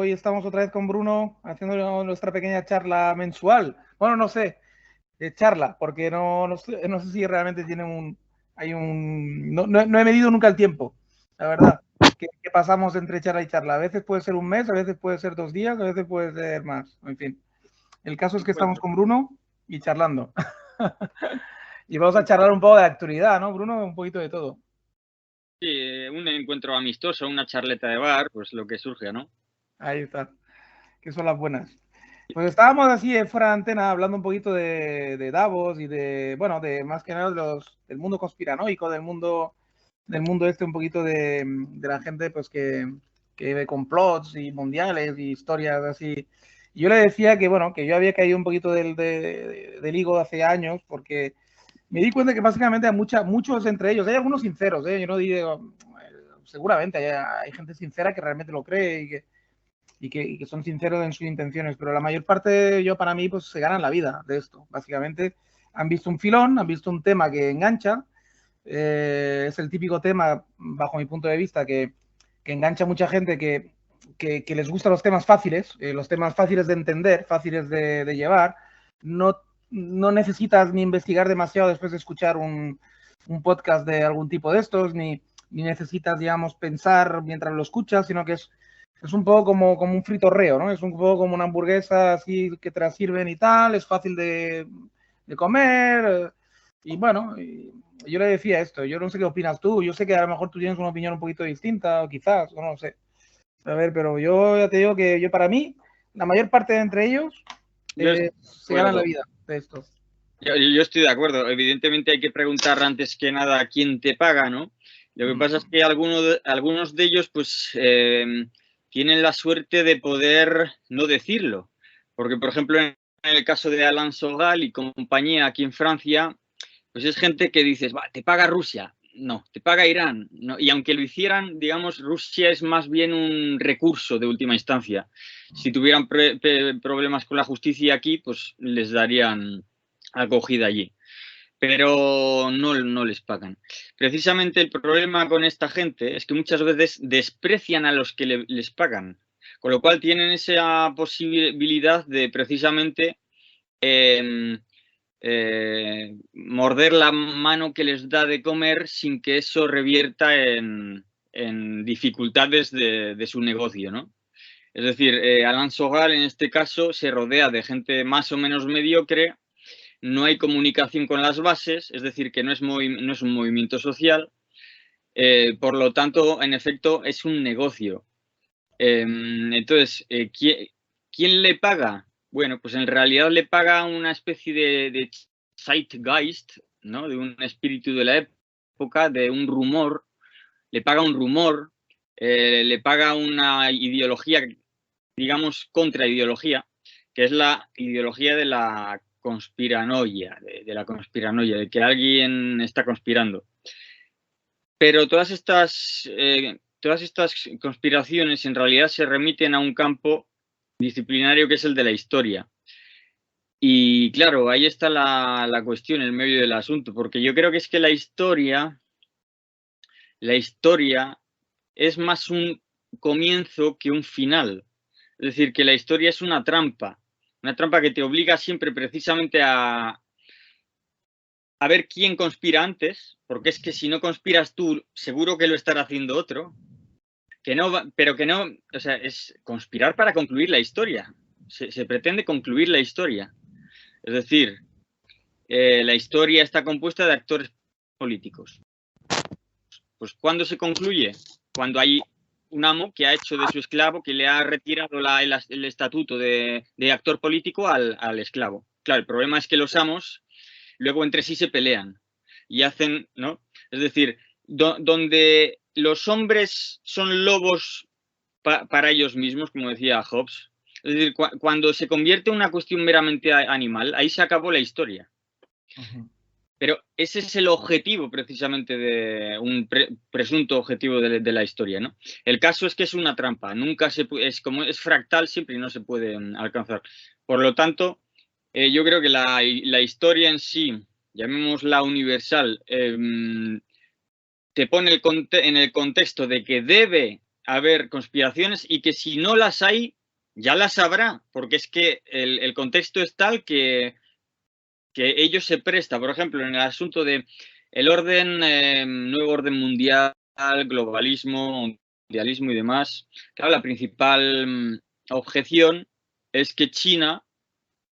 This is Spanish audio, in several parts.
hoy estamos otra vez con Bruno haciendo nuestra pequeña charla mensual. Bueno, no sé, charla, porque no sé si realmente tiene no he medido nunca el tiempo, la verdad, que pasamos entre charla y charla. A veces puede ser un mes, a veces puede ser 2 días, a veces puede ser más, en fin. El caso es que estamos con Bruno y charlando. Y vamos a charlar un poco de actualidad, ¿no, Bruno? Un poquito de todo. Sí, un encuentro amistoso, una charleta de bar, pues lo que surge, ¿no? Ahí está, que son las buenas. Pues estábamos así fuera de antena hablando un poquito de Davos y bueno, de más que nada del mundo conspiranoico, del mundo este un poquito de la gente pues que ve complots y mundiales y historias así. Y yo le decía que bueno, que yo había caído un poquito del higo hace años porque me di cuenta que básicamente hay muchos entre ellos, hay algunos sinceros, yo no digo, seguramente hay gente sincera que realmente lo cree y que son sinceros en sus intenciones, pero la mayor parte, para mí, pues se ganan la vida de esto. Básicamente han visto un filón, han visto un tema que engancha, es el típico tema, bajo mi punto de vista, que engancha a mucha gente que les gustan los temas fáciles de entender, fáciles de llevar. No, no necesitas ni investigar demasiado después de escuchar un podcast de algún tipo de estos, ni necesitas, digamos, pensar mientras lo escuchas, sino que es un poco como un fritorreo, ¿no? Es un poco como una hamburguesa así que te la sirven y tal, es fácil de comer. Y bueno, yo le decía esto, yo no sé qué opinas tú, yo sé que a lo mejor tú tienes una opinión un poquito distinta, o quizás, o no sé. A ver, pero yo ya te digo que yo para mí, la mayor parte de entre ellos Yo estoy de se ganan la acuerdo. vida de esto. Yo estoy de acuerdo. Evidentemente hay que preguntar antes que nada quién te paga, ¿no? Lo que pasa es que algunos de ellos, pues, tienen la suerte de poder no decirlo. Porque, por ejemplo, en el caso de Alain Sogal y compañía aquí en Francia, pues es gente que dices, va, te paga Rusia. No, te paga Irán. No, y aunque lo hicieran, digamos, Rusia es más bien un recurso de última instancia. Si tuvieran problemas con la justicia aquí, pues les darían acogida allí. Pero no les pagan. Precisamente el problema con esta gente es que muchas veces desprecian a los que les pagan, con lo cual tienen esa posibilidad de precisamente morder la mano que les da de comer sin que eso revierta en dificultades de su negocio, ¿no? Es decir, Alain Sogal en este caso se rodea de gente más o menos mediocre, no hay comunicación con las bases, es decir, que no es un movimiento social, por lo tanto, en efecto, es un negocio. Entonces, ¿quién le paga? Bueno, pues en realidad le paga una especie de zeitgeist, ¿no? De un espíritu de la época, de un rumor, le paga un rumor, le paga una ideología, digamos, contraideología, que es la ideología de la conspiranoia, de la conspiranoia, de que alguien está conspirando. Pero todas estas conspiraciones en realidad se remiten a un campo disciplinario que es el de la historia. Y claro, ahí está la cuestión, el medio del asunto, porque yo creo que es que la historia es más un comienzo que un final. Es decir, que la historia es una trampa que te obliga siempre precisamente a ver quién conspira antes, porque es que si no conspiras tú, seguro que lo estará haciendo otro, que no, pero que no, o sea, es conspirar para concluir la historia. Se pretende concluir la historia. Es decir, la historia está compuesta de actores políticos. Pues ¿cuándo se concluye? Cuando hay un amo que ha hecho de su esclavo, que le ha retirado el estatuto de actor político al esclavo. Claro, el problema es que los amos luego entre sí se pelean y hacen, ¿no? Es decir, donde los hombres son lobos para ellos mismos, como decía Hobbes, es decir, cuando se convierte en una cuestión meramente animal, ahí se acabó la historia. Pero ese es el objetivo precisamente de un presunto objetivo de la historia, ¿no? El caso es que es una trampa, nunca es fractal siempre y no se puede alcanzar. Por lo tanto, yo creo que la historia en sí, llamémosla universal, te pone en el contexto de que debe haber conspiraciones y que si no las hay, ya las sabrá, porque es que el contexto es tal que ello se presta, por ejemplo, en el asunto de el orden, nuevo orden mundial, globalismo, mundialismo y demás. Claro, la principal objeción es que China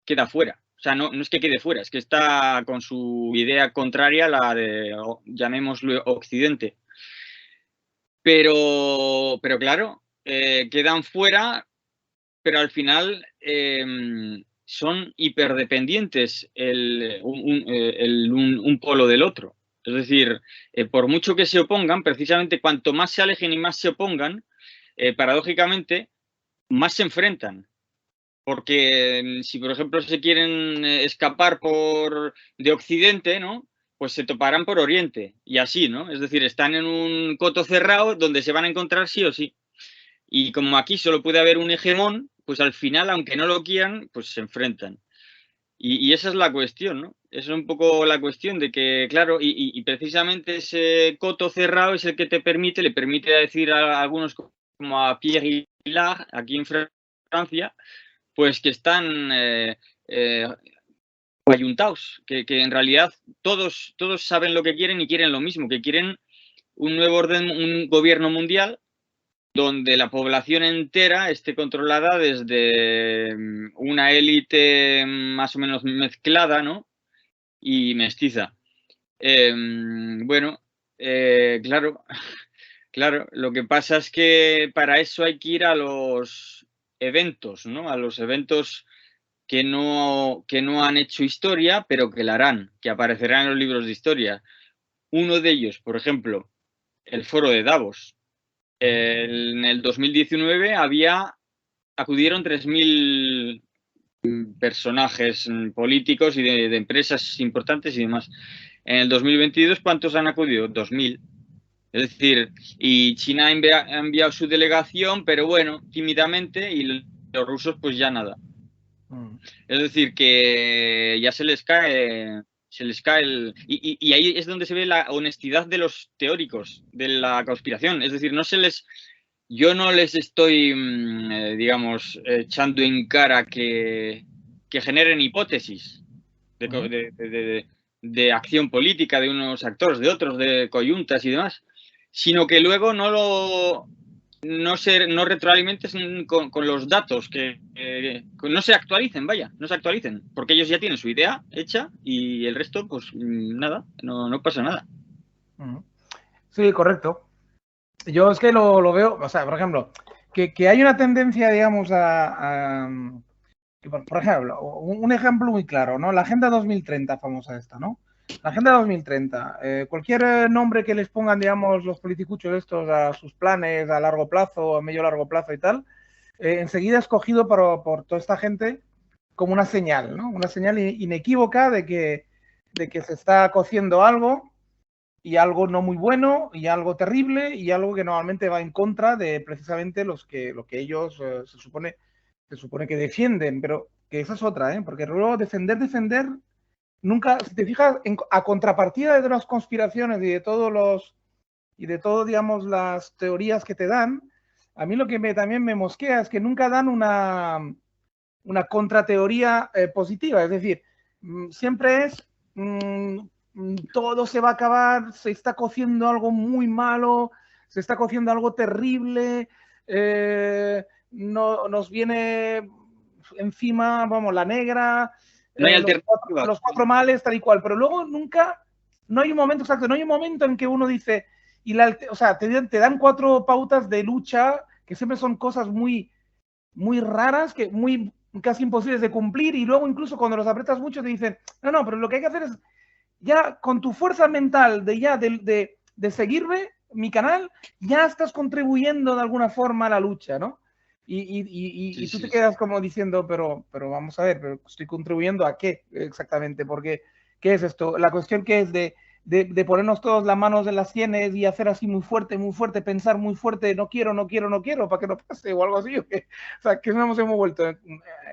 queda fuera. O sea, no es que quede fuera, es que está con su idea contraria a la de, llamémoslo, Occidente. Pero claro, quedan fuera, pero al final son hiperdependientes un polo del otro. Es decir, por mucho que se opongan, precisamente cuanto más se alejen y más se opongan, paradójicamente, más se enfrentan. Porque si, por ejemplo, se quieren escapar de Occidente, ¿no? Pues se toparán por Oriente y así, ¿no? Es decir, están en un coto cerrado donde se van a encontrar sí o sí. Y como aquí solo puede haber un hegemón, pues al final, aunque no lo quieran, pues se enfrentan. Y esa es la cuestión, ¿no? Esa es un poco la cuestión de que, claro, y precisamente ese coto cerrado es el que le permite decir a algunos como a Pierre Hillard, aquí en Francia, pues que están ayuntados, que en realidad todos saben lo que quieren y quieren lo mismo, que quieren un nuevo orden, un gobierno mundial donde la población entera esté controlada desde una élite más o menos mezclada, ¿no? Y mestiza. Bueno, claro, claro, lo que pasa es que para eso hay que ir a los eventos, ¿no? A los eventos que no han hecho historia, pero que la harán, que aparecerán en los libros de historia. Uno de ellos, por ejemplo, el foro de Davos. En el 2019 acudieron 3.000 personajes políticos y de empresas importantes y demás. En el 2022, ¿cuántos han acudido? 2.000. Es decir, y China ha enviado su delegación, pero bueno, tímidamente, y los rusos pues ya nada. Es decir, que ya se les cae y ahí es donde se ve la honestidad de los teóricos de la conspiración. Es decir, yo no les estoy, digamos, echando en cara que generen hipótesis de acción política de unos actores, de otros, de coyuntas y demás, sino que luego no retroalimenten con los datos, que no se actualicen, no se actualicen, porque ellos ya tienen su idea hecha y el resto, pues nada, no pasa nada. Sí, correcto. Yo es que lo veo, o sea, por ejemplo, que hay una tendencia, digamos, por ejemplo, un ejemplo muy claro, ¿no? La Agenda 2030, famosa esta, ¿no? La Agenda 2030, cualquier nombre que les pongan, digamos, los politicuchos estos a sus planes a largo plazo, a medio largo plazo y tal, enseguida es cogido por toda esta gente como una señal, ¿no? Una señal inequívoca de que se está cociendo algo, y algo no muy bueno, y algo terrible, y algo que normalmente va en contra de precisamente lo que ellos se supone que defienden, pero que esa es otra, porque luego defender, nunca, si te fijas, a contrapartida de las conspiraciones y de todo, digamos, las teorías que te dan, a mí lo que también me mosquea es que nunca dan una contrateoría positiva, es decir, siempre es todo se va a acabar, se está cociendo algo muy malo, se está cociendo algo terrible, no, nos viene encima, vamos, la negra, No hay alternativa. los cuatro males, tal y cual, pero luego nunca, no hay un momento exacto, no hay un momento en que uno dice, o sea, te dan 4 pautas de lucha, que siempre son cosas muy, muy raras, muy casi imposibles de cumplir, y luego incluso cuando los apretas mucho te dicen, no, pero lo que hay que hacer es ya con tu fuerza mental de seguirme, mi canal, ya estás contribuyendo de alguna forma a la lucha, ¿no? Y tú te quedas como diciendo, pero vamos a ver, pero estoy contribuyendo a qué exactamente, porque ¿qué es esto? La cuestión que es de ponernos todos las manos en las sienes y hacer así muy fuerte, pensar muy fuerte, no quiero, para que no pase o algo así. O sea, que nos hemos vuelto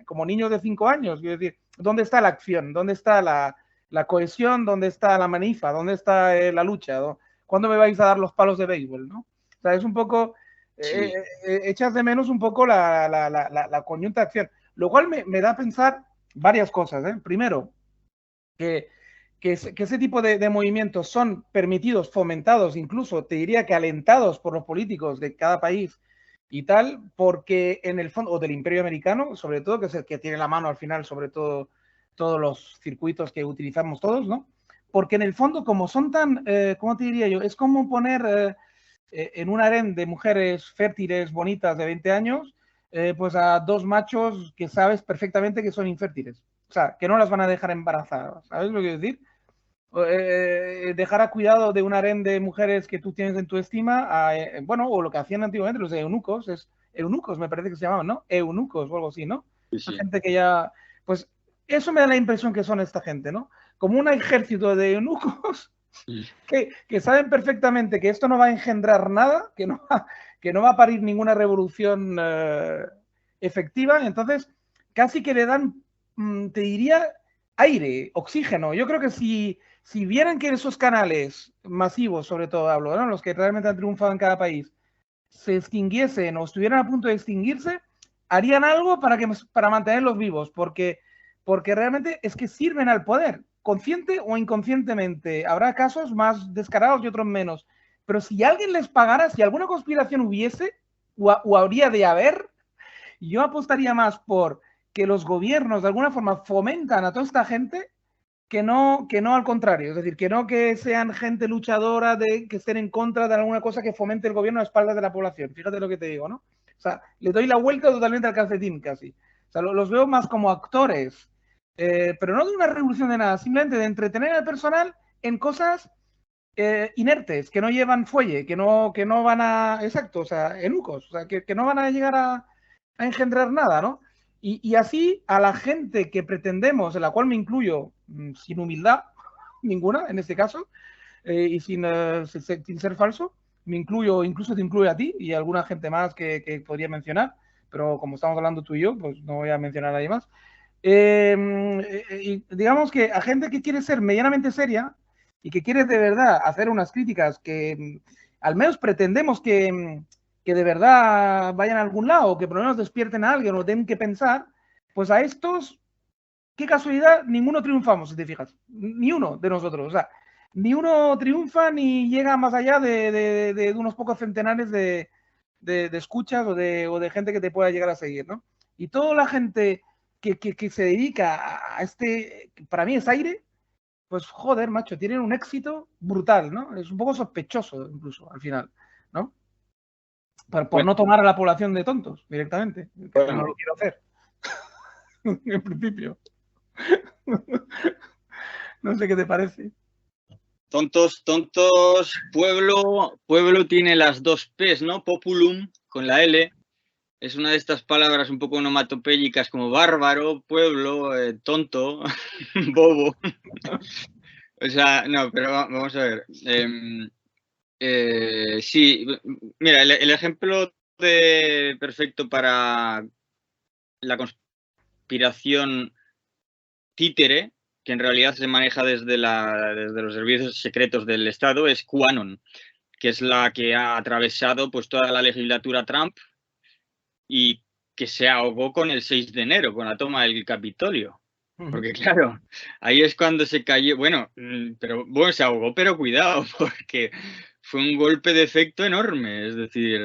como niños de 5 años. Quiero decir, ¿dónde está la acción? ¿Dónde está la cohesión? ¿Dónde está la manifa? ¿Dónde está la lucha? ¿Cuándo me vais a dar los palos de béisbol? ¿No? O sea, es un poco Sí. echas de menos un poco la conjunta acción, lo cual me da a pensar varias cosas. Primero, que ese tipo de movimientos son permitidos, fomentados, incluso te diría que alentados por los políticos de cada país y tal, porque en el fondo, o del Imperio Americano, sobre todo, que es el que tiene la mano al final, sobre todo todos los circuitos que utilizamos todos, ¿no? Porque en el fondo, como son tan, ¿cómo te diría yo? Es como poner en un harén de mujeres fértiles, bonitas, de 20 años, pues a dos machos que sabes perfectamente que son infértiles. O sea, que no las van a dejar embarazadas. ¿Sabes lo que quiero decir? Dejar a cuidado de un harén de mujeres que tú tienes en tu estima, bueno, o lo que hacían antiguamente los eunucos, eunucos me parece que se llamaban, ¿no? Eunucos o algo así, ¿no? Sí, La sí. gente que ya, pues eso me da la impresión que son esta gente, ¿no? Como un ejército de eunucos que saben perfectamente que esto no va a engendrar nada, que no va a parir ninguna revolución efectiva, entonces casi que le dan, te diría, aire, oxígeno. Yo creo que si vieran que esos canales masivos, sobre todo hablo, ¿no? Los que realmente han triunfado en cada país, se extinguiesen o estuvieran a punto de extinguirse, harían algo para mantenerlos vivos, porque realmente es que sirven al poder, consciente o inconscientemente. Habrá casos más descarados y otros menos. Pero si alguien les pagara, si alguna conspiración hubiese, o habría de haber, yo apostaría más por que los gobiernos de alguna forma fomentan a toda esta gente que no al contrario, es decir, que no que sean gente luchadora, que estén en contra de alguna cosa que fomente el gobierno a espaldas de la población. Fíjate lo que te digo, ¿no? O sea, le doy la vuelta totalmente al calcetín casi. O sea, los veo más como actores, pero no de una revolución de nada, simplemente de entretener al personal en cosas inertes, que no llevan fuelle, que no van a, exacto, o sea, enucos, o sea, que no van a llegar a engendrar nada, ¿no? Y así a la gente que pretendemos, en la cual me incluyo sin humildad ninguna en este caso, y sin ser falso, me incluyo, incluso te incluyo a ti y a alguna gente más que podría mencionar, pero como estamos hablando tú y yo, pues no voy a mencionar a nadie más. Y digamos que a gente que quiere ser medianamente seria y que quiere de verdad hacer unas críticas que al menos pretendemos que de verdad vayan a algún lado, que por lo menos despierten a alguien o den que pensar, pues a estos, qué casualidad, ninguno triunfamos, si te fijas. Ni uno de nosotros. O sea, ni uno triunfa ni llega más allá de unos pocos centenares de escuchas o de gente que te pueda llegar a seguir, ¿no? Y toda la gente que se dedica a este, para mí es aire, pues joder, macho, tienen un éxito brutal, ¿no? Es un poco sospechoso incluso al final, ¿no? Por Bueno, no tomar a la población de tontos directamente, que no bueno, lo quiero hacer, en principio. No sé qué te parece. tontos, tontos, pueblo tiene las dos P's, ¿no? Populum con la L. Es una de estas palabras un poco onomatopéyicas como bárbaro, pueblo, tonto, bobo. O sea, no, pero vamos a ver. Sí, mira, el ejemplo perfecto para la conspiración títere, que en realidad se maneja desde los servicios secretos del Estado, es QAnon, que es la que ha atravesado pues toda la legislatura Trump y que se ahogó con el 6 de enero, con la toma del Capitolio. Porque claro, ahí es cuando se cayó, bueno, pero bueno, se ahogó, pero cuidado, porque fue un golpe de efecto enorme. Es decir,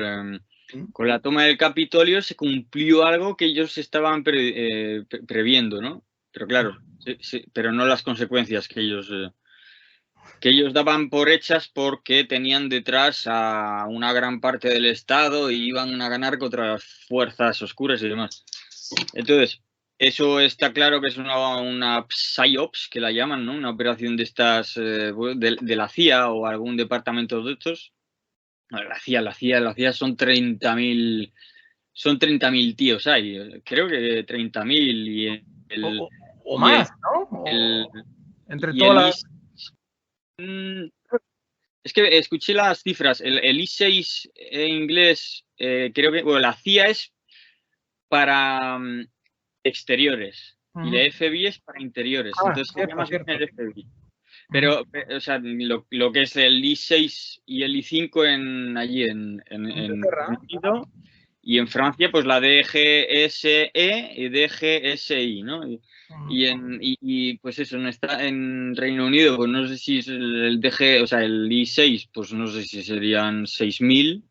con la toma del Capitolio se cumplió algo que ellos estaban previendo, ¿no? Pero claro, pero no las consecuencias que ellos daban por hechas porque tenían detrás a una gran parte del Estado y iban a ganar contra las fuerzas oscuras y demás. Entonces, eso está claro que es una PSYOPS, que la llaman, ¿no? Una operación de estas, de la CIA o algún departamento de estos. No, la CIA son 30.000 tíos hay. Creo que 30.000 y el, O y el, más, ¿no? el, Entre y todas el las... IS, es que escuché las cifras. El I6 en inglés, creo que, bueno, la CIA es para exteriores y la FBI es para interiores. Ah, Entonces se cierto, llama cierto. el FBI. Pero, o sea, lo que es el I6 y el I5 allí en Inglaterra. Reino Unido, y en Francia, pues la DGSE y DGSI, ¿no? Y pues eso, no está en Reino Unido, pues no sé si es el DG, o sea, el I6, pues no sé si serían 6.000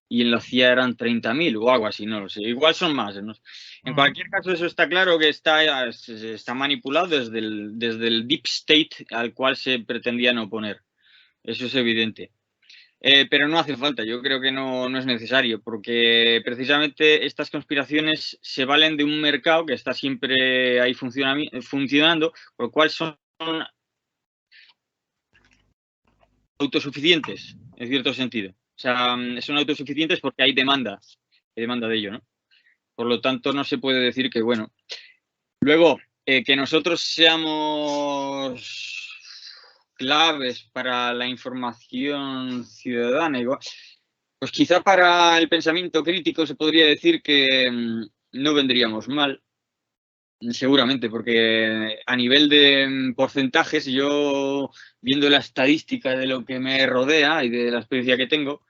y en la CIA eran 30.000 o algo así, no lo sé. Igual son más, ¿no? En cualquier caso, eso está claro que está manipulado desde el deep state al cual se pretendían oponer. Eso es evidente. Pero no hace falta, yo creo que no es necesario, porque precisamente estas conspiraciones se valen de un mercado que está siempre ahí funcionando, por lo cual son autosuficientes, en cierto sentido. O sea, son autosuficientes porque hay demanda de ello, ¿no? Por lo tanto, no se puede decir que, bueno. Luego, que nosotros seamos claves para la información ciudadana, igual, pues quizá para el pensamiento crítico se podría decir que no vendríamos mal, seguramente, porque a nivel de porcentajes, yo viendo la estadística de lo que me rodea y de la experiencia que tengo,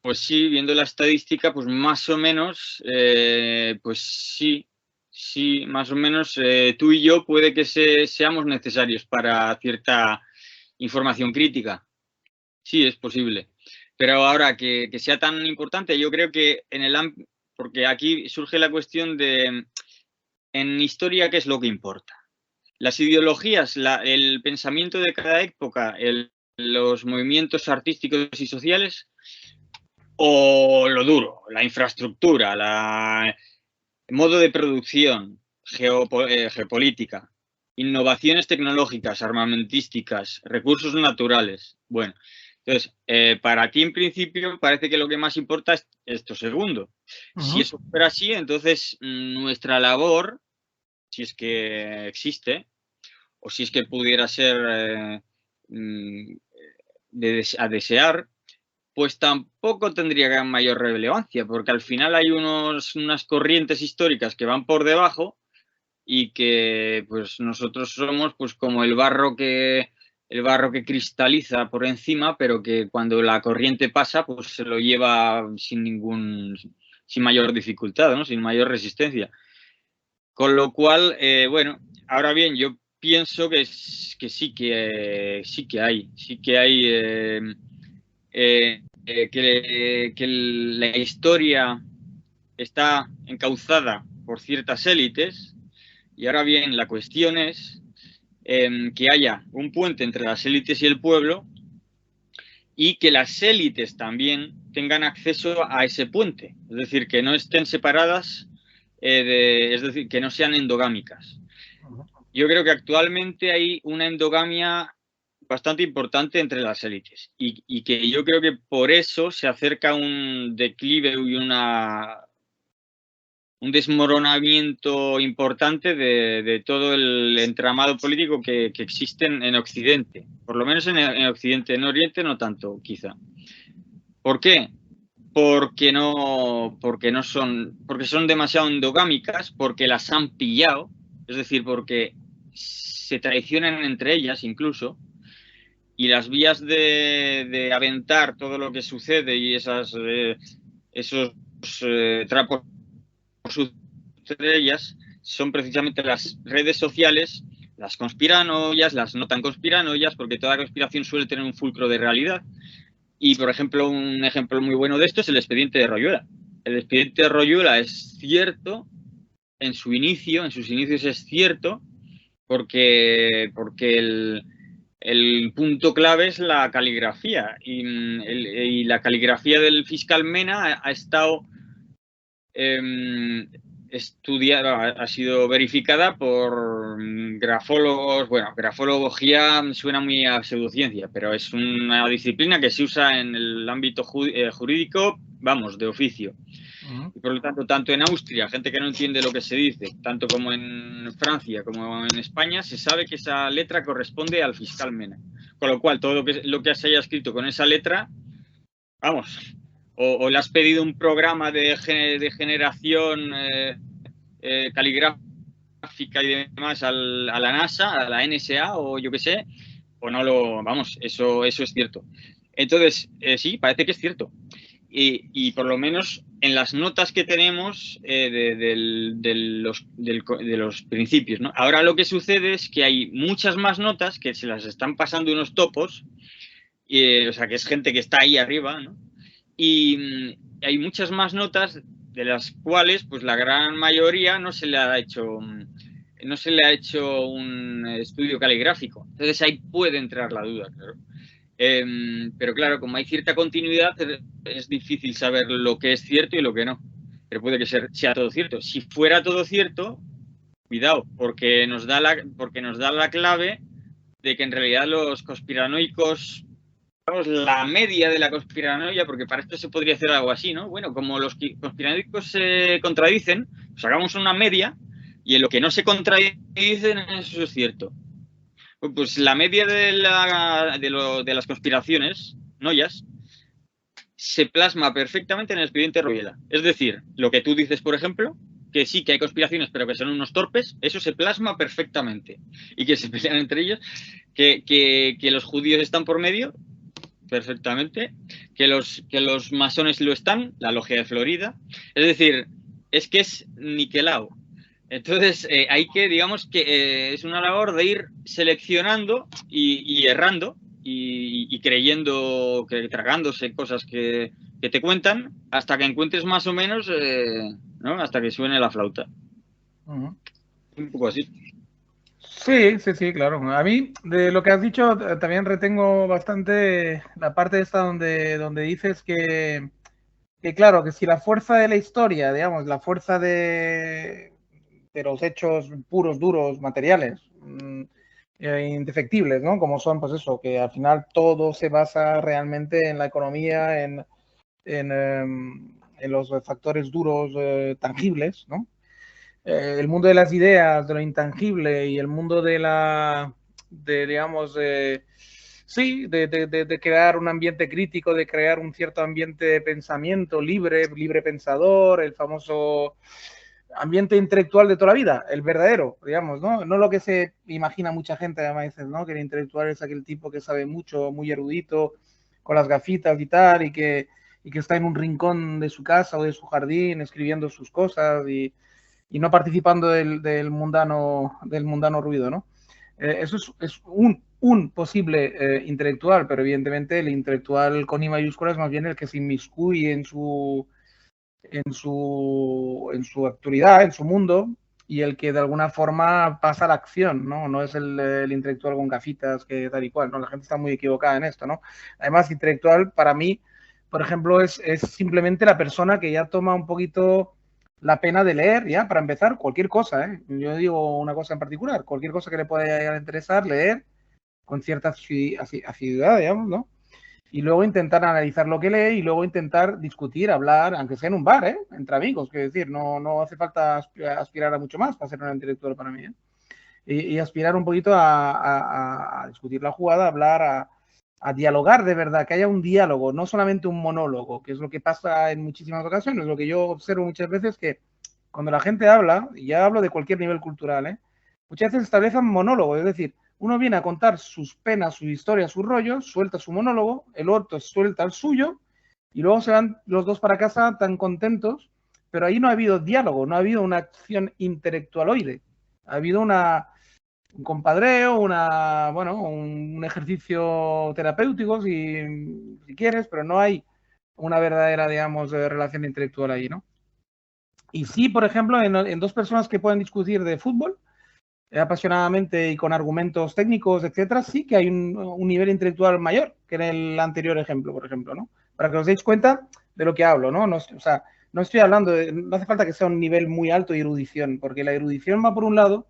pues sí, viendo la estadística, pues más o menos, pues sí, más o menos tú y yo puede que seamos necesarios para cierta información crítica. Sí, es posible. Pero ahora que sea tan importante, yo creo que porque aquí surge la cuestión de, en historia, ¿qué es lo que importa? Las ideologías, el pensamiento de cada época, los movimientos artísticos y sociales, o lo duro, la infraestructura, el modo de producción, geopolítica, innovaciones tecnológicas, armamentísticas, recursos naturales. Bueno, entonces, para ti en principio parece que lo que más importa es esto segundo. Si eso fuera así, entonces nuestra labor, si es que existe, o si es que pudiera ser a desear, pues tampoco tendría gran mayor relevancia, porque al final hay unas corrientes históricas que van por debajo y que pues nosotros somos pues como el barro que cristaliza por encima, pero que cuando la corriente pasa, pues se lo lleva sin mayor dificultad, ¿no? Sin mayor resistencia. Con lo cual, bueno, ahora bien, yo pienso que sí que hay que la historia está encauzada por ciertas élites y ahora bien, la cuestión es que haya un puente entre las élites y el pueblo y que las élites también tengan acceso a ese puente, es decir, que no estén separadas, es decir, que no sean endogámicas. Yo creo que actualmente hay una endogamia bastante importante entre las élites y que yo creo que por eso se acerca un declive y un desmoronamiento importante de todo el entramado político que existe en Occidente, por lo menos en Occidente, en Oriente no tanto, quizá. ¿Por qué? Porque son demasiado endogámicas, porque las han pillado, es decir, porque se traicionan entre ellas incluso, y las vías de aventar todo lo que sucede y esos trapos ellas son precisamente las redes sociales, las conspiranoias, las no tan conspiranoias, porque toda conspiración suele tener un fulcro de realidad. Y, por ejemplo, un ejemplo muy bueno de esto es el expediente de Royuela. El expediente de Royuela es cierto en sus inicios es cierto, porque el punto clave es la caligrafía. Y la caligrafía del fiscal Mena ha estado estudiada, ha sido verificada por grafólogos. Bueno, grafología suena muy a pseudociencia, pero es una disciplina que se usa en el ámbito jurídico, vamos, de oficio. Y por lo tanto, tanto en Austria, gente que no entiende lo que se dice, tanto como en Francia como en España, se sabe que esa letra corresponde al fiscal Mena. Con lo cual, todo lo que se haya escrito con esa letra, vamos, o le has pedido un programa de generación caligráfica y demás a la NASA, a la NSA o yo qué sé, no lo, vamos, eso es cierto. Entonces, sí, parece que es cierto. Y por lo menos en las notas que tenemos de los principios, ¿no? Ahora lo que sucede es que hay muchas más notas que se las están pasando unos topos, o sea, que es gente que está ahí arriba, ¿no? Y hay muchas más notas de las cuales, pues la gran mayoría no se le ha hecho un estudio caligráfico. Entonces ahí puede entrar la duda, claro. Pero claro, como hay cierta continuidad, es difícil saber lo que es cierto y lo que no. Pero puede que sea todo cierto. Si fuera todo cierto, cuidado, porque nos da la clave de que en realidad los conspiranoicos, vamos, la media de la conspiranoia, porque para esto se podría hacer algo así, ¿no? Bueno, como los conspiranoicos se contradicen, pues hagamos una media y en lo que no se contradicen, eso es cierto. Pues la media de las conspiraciones, noias, se plasma perfectamente en el expediente Rubiela. Es decir, lo que tú dices, por ejemplo, que sí que hay conspiraciones, pero que son unos torpes, eso se plasma perfectamente. Y que se pelean entre ellos, que los judíos están por medio, perfectamente, que los masones lo están, la logia de Florida. Es decir, es que es niquelado. Entonces, hay que, digamos que es una labor de ir seleccionando y errando y creyendo, tragándose cosas que te cuentan hasta que encuentres más o menos, ¿no? Hasta que suene la flauta. Un poco así. Sí, claro. A mí, de lo que has dicho, también retengo bastante la parte esta donde dices que claro, que si la fuerza de la historia, digamos, la fuerza de los hechos puros, duros, materiales, indefectibles, ¿no? Como son, pues eso, que al final todo se basa realmente en la economía, en los factores duros, tangibles, ¿no? El mundo de las ideas, de lo intangible y el mundo digamos, sí, de crear un ambiente crítico, de crear un cierto ambiente de pensamiento libre pensador, el famoso ambiente intelectual de toda la vida, el verdadero, digamos, ¿no? No lo que se imagina mucha gente, además, dices, ¿no? Que el intelectual es aquel tipo que sabe mucho, muy erudito, con las gafitas y tal, y que está en un rincón de su casa o de su jardín escribiendo sus cosas y no participando del mundano ruido, ¿no? Eso es un posible intelectual, pero evidentemente el intelectual con I mayúscula es más bien el que se inmiscuye en su actualidad, en su mundo, y el que de alguna forma pasa a la acción, ¿no? No es el intelectual con gafitas que tal y cual, ¿no? La gente está muy equivocada en esto, ¿no? Además, intelectual para mí, por ejemplo, es simplemente la persona que ya toma un poquito la pena de leer, ya, para empezar, cualquier cosa, ¿eh? Yo digo una cosa en particular, cualquier cosa que le pueda interesar, leer con cierta asiduidad, digamos, ¿no? Y luego intentar analizar lo que lee y luego intentar discutir, hablar, aunque sea en un bar, ¿eh? Entre amigos, que decir, no hace falta aspirar a mucho más para ser un intelectual para mí, ¿eh? Y aspirar un poquito a discutir la jugada, a hablar, a dialogar de verdad, que haya un diálogo, no solamente un monólogo, que es lo que pasa en muchísimas ocasiones. Lo que yo observo muchas veces que cuando la gente habla, y ya hablo de cualquier nivel cultural, ¿eh? Muchas veces establecen monólogos, es decir, uno viene a contar sus penas, sus historias, sus rollos, suelta su monólogo, el otro suelta el suyo, y luego se van los dos para casa tan contentos, pero ahí no ha habido diálogo, no ha habido una acción intelectualoide, ha habido un compadreo, un ejercicio terapéutico, si quieres, pero no hay una verdadera, digamos, relación intelectual ahí, ¿no? Y sí, por ejemplo, en dos personas que pueden discutir de fútbol, apasionadamente y con argumentos técnicos, etcétera, sí que hay un nivel intelectual mayor que en el anterior ejemplo, por ejemplo, ¿no? Para que os deis cuenta de lo que hablo, ¿no? O sea, no estoy hablando no hace falta que sea un nivel muy alto de erudición, porque la erudición va por un lado,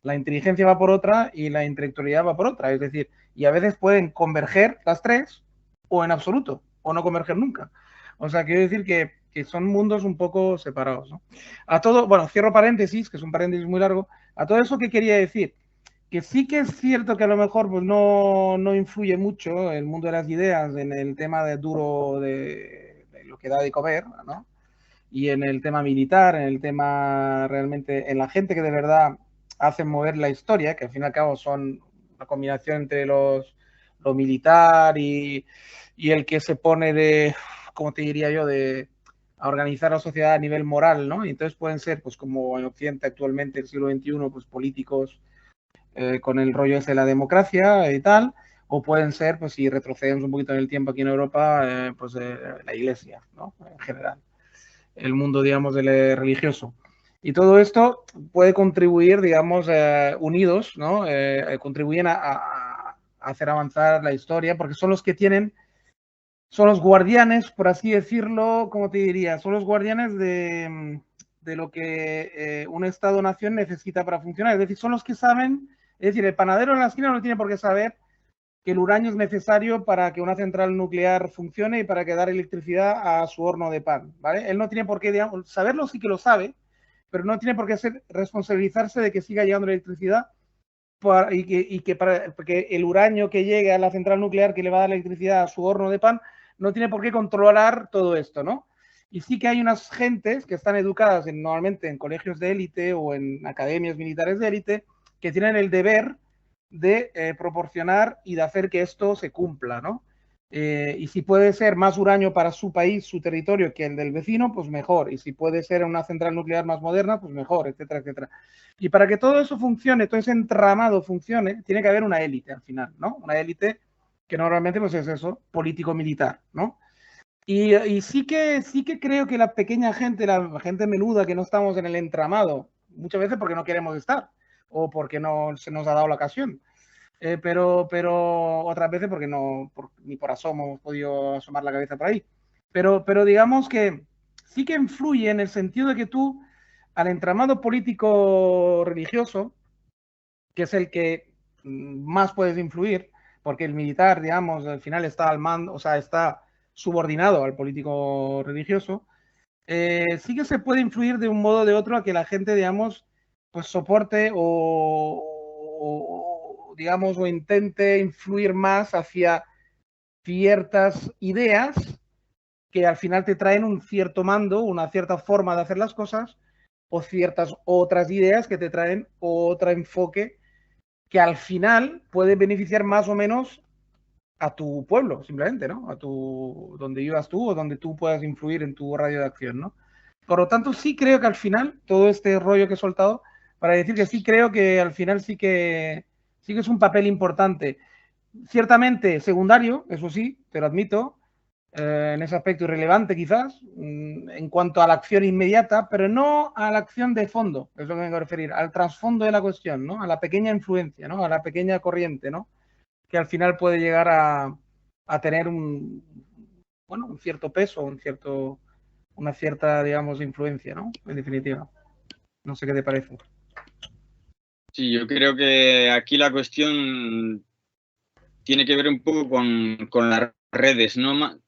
la inteligencia va por otra y la intelectualidad va por otra, es decir, y a veces pueden converger las tres o en absoluto, o no converger nunca. O sea, quiero decir que son mundos un poco separados, ¿no? A todo, bueno, cierro paréntesis, que es un paréntesis muy largo, a todo eso que quería decir, que sí que es cierto que a lo mejor pues, no influye mucho el mundo de las ideas en el tema de duro de lo que da de comer, ¿no? Y en el tema militar, en el tema realmente, en la gente que de verdad hacen mover la historia, que al fin y al cabo son la combinación entre lo militar y el que se pone de, ¿cómo te diría yo?, a organizar la sociedad a nivel moral, ¿no? Y entonces pueden ser, pues como en Occidente actualmente, el siglo XXI, pues políticos con el rollo ese de la democracia y tal, o pueden ser, pues si retrocedemos un poquito en el tiempo aquí en Europa, pues la iglesia, ¿no? En general, el mundo, digamos, del religioso. Y todo esto puede contribuir, digamos, unidos, ¿no? Contribuyen a hacer avanzar la historia, porque son los que tienen, son los guardianes, por así decirlo, ¿cómo te diría? Son los guardianes de lo que un Estado-nación necesita para funcionar. Es decir, son los que saben, es decir, el panadero en la esquina no tiene por qué saber que el uranio es necesario para que una central nuclear funcione y para que dar electricidad a su horno de pan, ¿vale? Él no tiene por qué, digamos, saberlo, sí que lo sabe, pero no tiene por qué responsabilizarse de que siga llegando la electricidad porque el uranio que llegue a la central nuclear que le va a dar electricidad a su horno de pan no tiene por qué controlar todo esto, ¿no? Y sí que hay unas gentes que están educadas normalmente en colegios de élite o en academias militares de élite que tienen el deber de proporcionar y de hacer que esto se cumpla, ¿no? Y si puede ser más uranio para su país, su territorio, que el del vecino, pues mejor. Y si puede ser una central nuclear más moderna, pues mejor, etcétera, etcétera. Y para que todo eso funcione, todo ese entramado funcione, tiene que haber una élite al final, ¿no? Una élite que normalmente pues es eso, político-militar, ¿no? Y sí que creo que la pequeña gente, la gente menuda que no estamos en el entramado, muchas veces porque no queremos estar o porque no se nos ha dado la ocasión, pero otras veces porque ni por asomo hemos podido asomar la cabeza por ahí. Pero digamos que sí que influye en el sentido de que tú, al entramado político religioso, que es el que más puedes influir, porque el militar, digamos, al final está al mando, o sea, está subordinado al político religioso, sí que se puede influir de un modo o de otro a que la gente, digamos, pues soporte digamos, o intente influir más hacia ciertas ideas que al final te traen un cierto mando, una cierta forma de hacer las cosas, o ciertas otras ideas que te traen otro enfoque que al final puede beneficiar más o menos a tu pueblo, simplemente, ¿no? A tu, donde vivas tú o donde tú puedas influir en tu radio de acción, ¿no? Por lo tanto, sí creo que al final, todo este rollo que he soltado, para decir que sí creo que al final sí que es un papel importante. Ciertamente secundario, eso sí, te lo admito, en ese aspecto irrelevante quizás, en cuanto a la acción inmediata, pero no a la acción de fondo, es lo que me vengo a referir, al trasfondo de la cuestión, ¿no? A la pequeña influencia, ¿no? A la pequeña corriente, ¿no? Que al final puede llegar a tener bueno, un cierto peso, una cierta, digamos, influencia, ¿no? En definitiva. No sé qué te parece. Sí, yo creo que aquí la cuestión tiene que ver un poco con las redes, ¿no?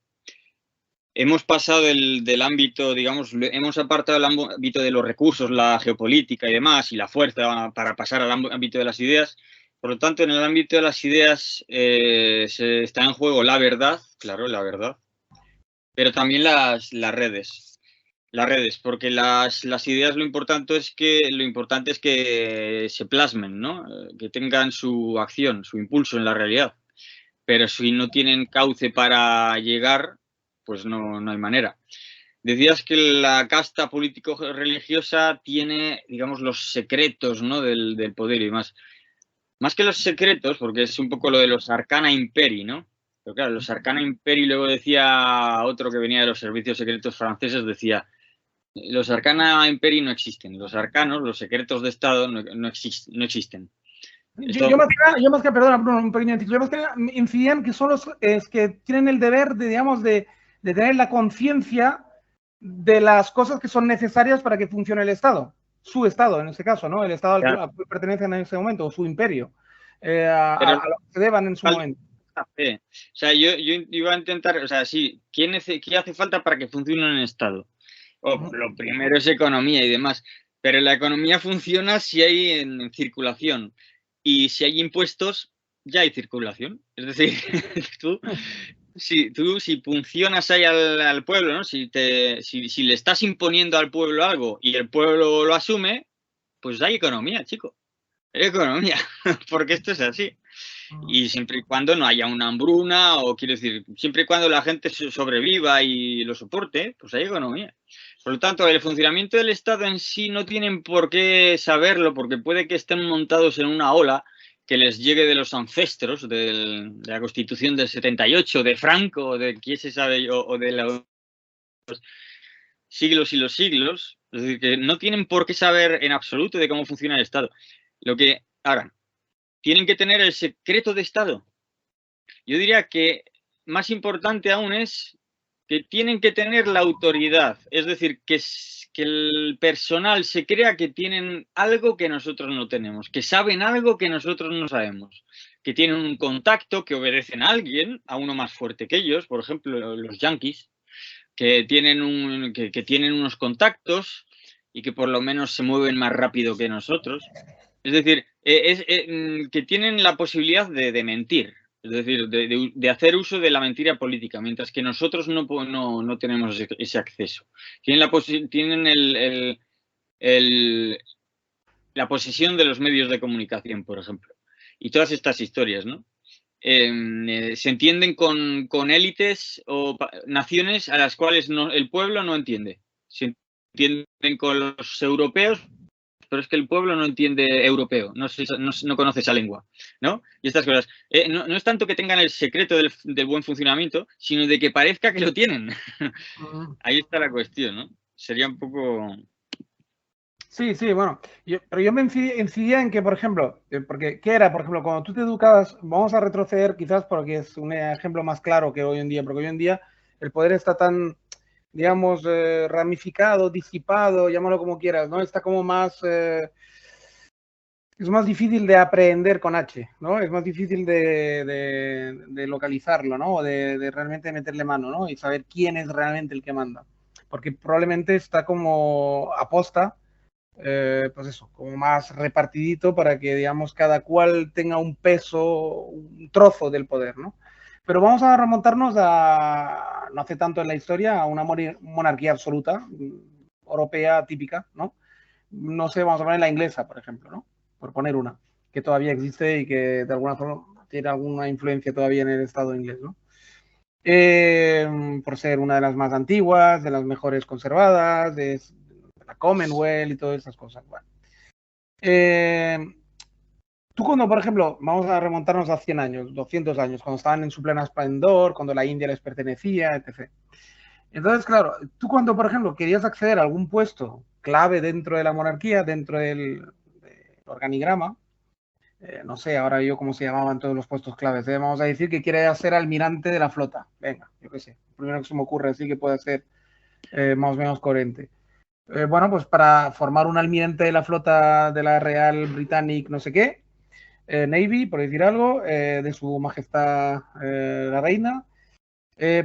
Hemos pasado del ámbito, digamos, hemos apartado el ámbito de los recursos, la geopolítica y demás, y la fuerza para pasar al ámbito de las ideas. Por lo tanto, en el ámbito de las ideas se está en juego la verdad, claro, la verdad, pero también las redes. Las redes, porque las ideas lo importante es que se plasmen, ¿no? Que tengan su acción, su impulso en la realidad. Pero si no tienen cauce para llegar, pues no hay manera. Decías que la casta político-religiosa tiene, digamos, los secretos, ¿no? del poder y demás. Más que los secretos, porque es un poco lo de los Arcana Imperi, ¿no? Pero claro, los Arcana Imperi, luego decía otro que venía de los servicios secretos franceses, decía, los Arcana Imperi no existen. Los arcanos, los secretos de Estado, no existen. Yo más que, perdona, Bruno, un pequeño yo más que incidían que son los que tienen el deber de, digamos, de tener la conciencia de las cosas que son necesarias para que funcione el Estado. Su Estado, en este caso, ¿no? El Estado al que pertenecen en ese momento, o su imperio, a lo que se deban en su momento. O sea, yo iba a intentar, o sea, sí, ¿qué hace falta para que funcione un Estado? Lo primero es economía y demás, pero la economía funciona si hay en circulación y si hay impuestos, ya hay circulación. Es decir, si funcionas ahí al pueblo, ¿no? Si le estás imponiendo al pueblo algo y el pueblo lo asume, pues hay economía, chico. Hay economía, porque esto es así. Y siempre y cuando no haya una hambruna, o quiero decir, siempre y cuando la gente sobreviva y lo soporte, pues hay economía. Por lo tanto, el funcionamiento del Estado en sí no tienen por qué saberlo, porque puede que estén montados en una ola que les llegue de los ancestros, de la Constitución del 78, de Franco, o de quién se sabe, o de los siglos y los siglos. Es decir, que no tienen por qué saber en absoluto de cómo funciona el Estado. Lo que hagan, tienen que tener el secreto de Estado. Yo diría que más importante aún es que tienen que tener la autoridad, es decir, que el personal se crea que tienen algo que nosotros no tenemos, que saben algo que nosotros no sabemos, que tienen un contacto, que obedecen a alguien, a uno más fuerte que ellos, por ejemplo, los yanquis, que tienen unos contactos y que por lo menos se mueven más rápido que nosotros. Es decir, que tienen la posibilidad de mentir, es decir, de hacer uso de la mentira política, mientras que nosotros no tenemos ese acceso. Tienen la posesión de los medios de comunicación, por ejemplo, y todas estas historias, ¿no? Se entienden con élites o naciones a las cuales el pueblo no entiende. Se entienden con los europeos, pero es que el pueblo no entiende europeo, no conoce esa lengua, ¿no? Y estas cosas. No es tanto que tengan el secreto del buen funcionamiento, sino de que parezca que lo tienen. Ahí está la cuestión, ¿no? Sería un poco... Sí, sí, bueno, pero yo me incidía en que, por ejemplo, porque, ¿qué era? Por ejemplo, cuando tú te educabas, vamos a retroceder quizás porque es un ejemplo más claro que hoy en día, porque hoy en día el poder está tan, digamos, ramificado, disipado, llámalo como quieras, ¿no? Está como más, es más difícil de aprehender con H, ¿no? Es más difícil de localizarlo, ¿no? O de realmente meterle mano, ¿no? Y saber quién es realmente el que manda. Porque probablemente está como aposta, pues eso, como más repartidito para que, digamos, cada cual tenga un peso, un trozo del poder, ¿no? Pero vamos a remontarnos a, no hace tanto en la historia, a una monarquía absoluta, europea típica, ¿no? No sé, vamos a poner la inglesa, por ejemplo, ¿no? Por poner una, que todavía existe y que de alguna forma tiene alguna influencia todavía en el Estado inglés, ¿no? Por ser una de las más antiguas, de las mejores conservadas, de la Commonwealth y todas esas cosas. Bueno. Tú cuando, por ejemplo, vamos a remontarnos a 100 años, 200 años, cuando estaban en su pleno esplendor, cuando la India les pertenecía, etc. Entonces, claro, tú cuando, por ejemplo, querías acceder a algún puesto clave dentro de la monarquía, dentro del organigrama, no sé ahora yo cómo se llamaban todos los puestos claves, vamos a decir que quieres ser almirante de la flota, venga, yo qué sé, primero que se me ocurre así que puede ser más o menos coherente. Bueno, pues para formar un almirante de la flota de la Real Britannic no sé qué, Navy, por decir algo, de su majestad la reina,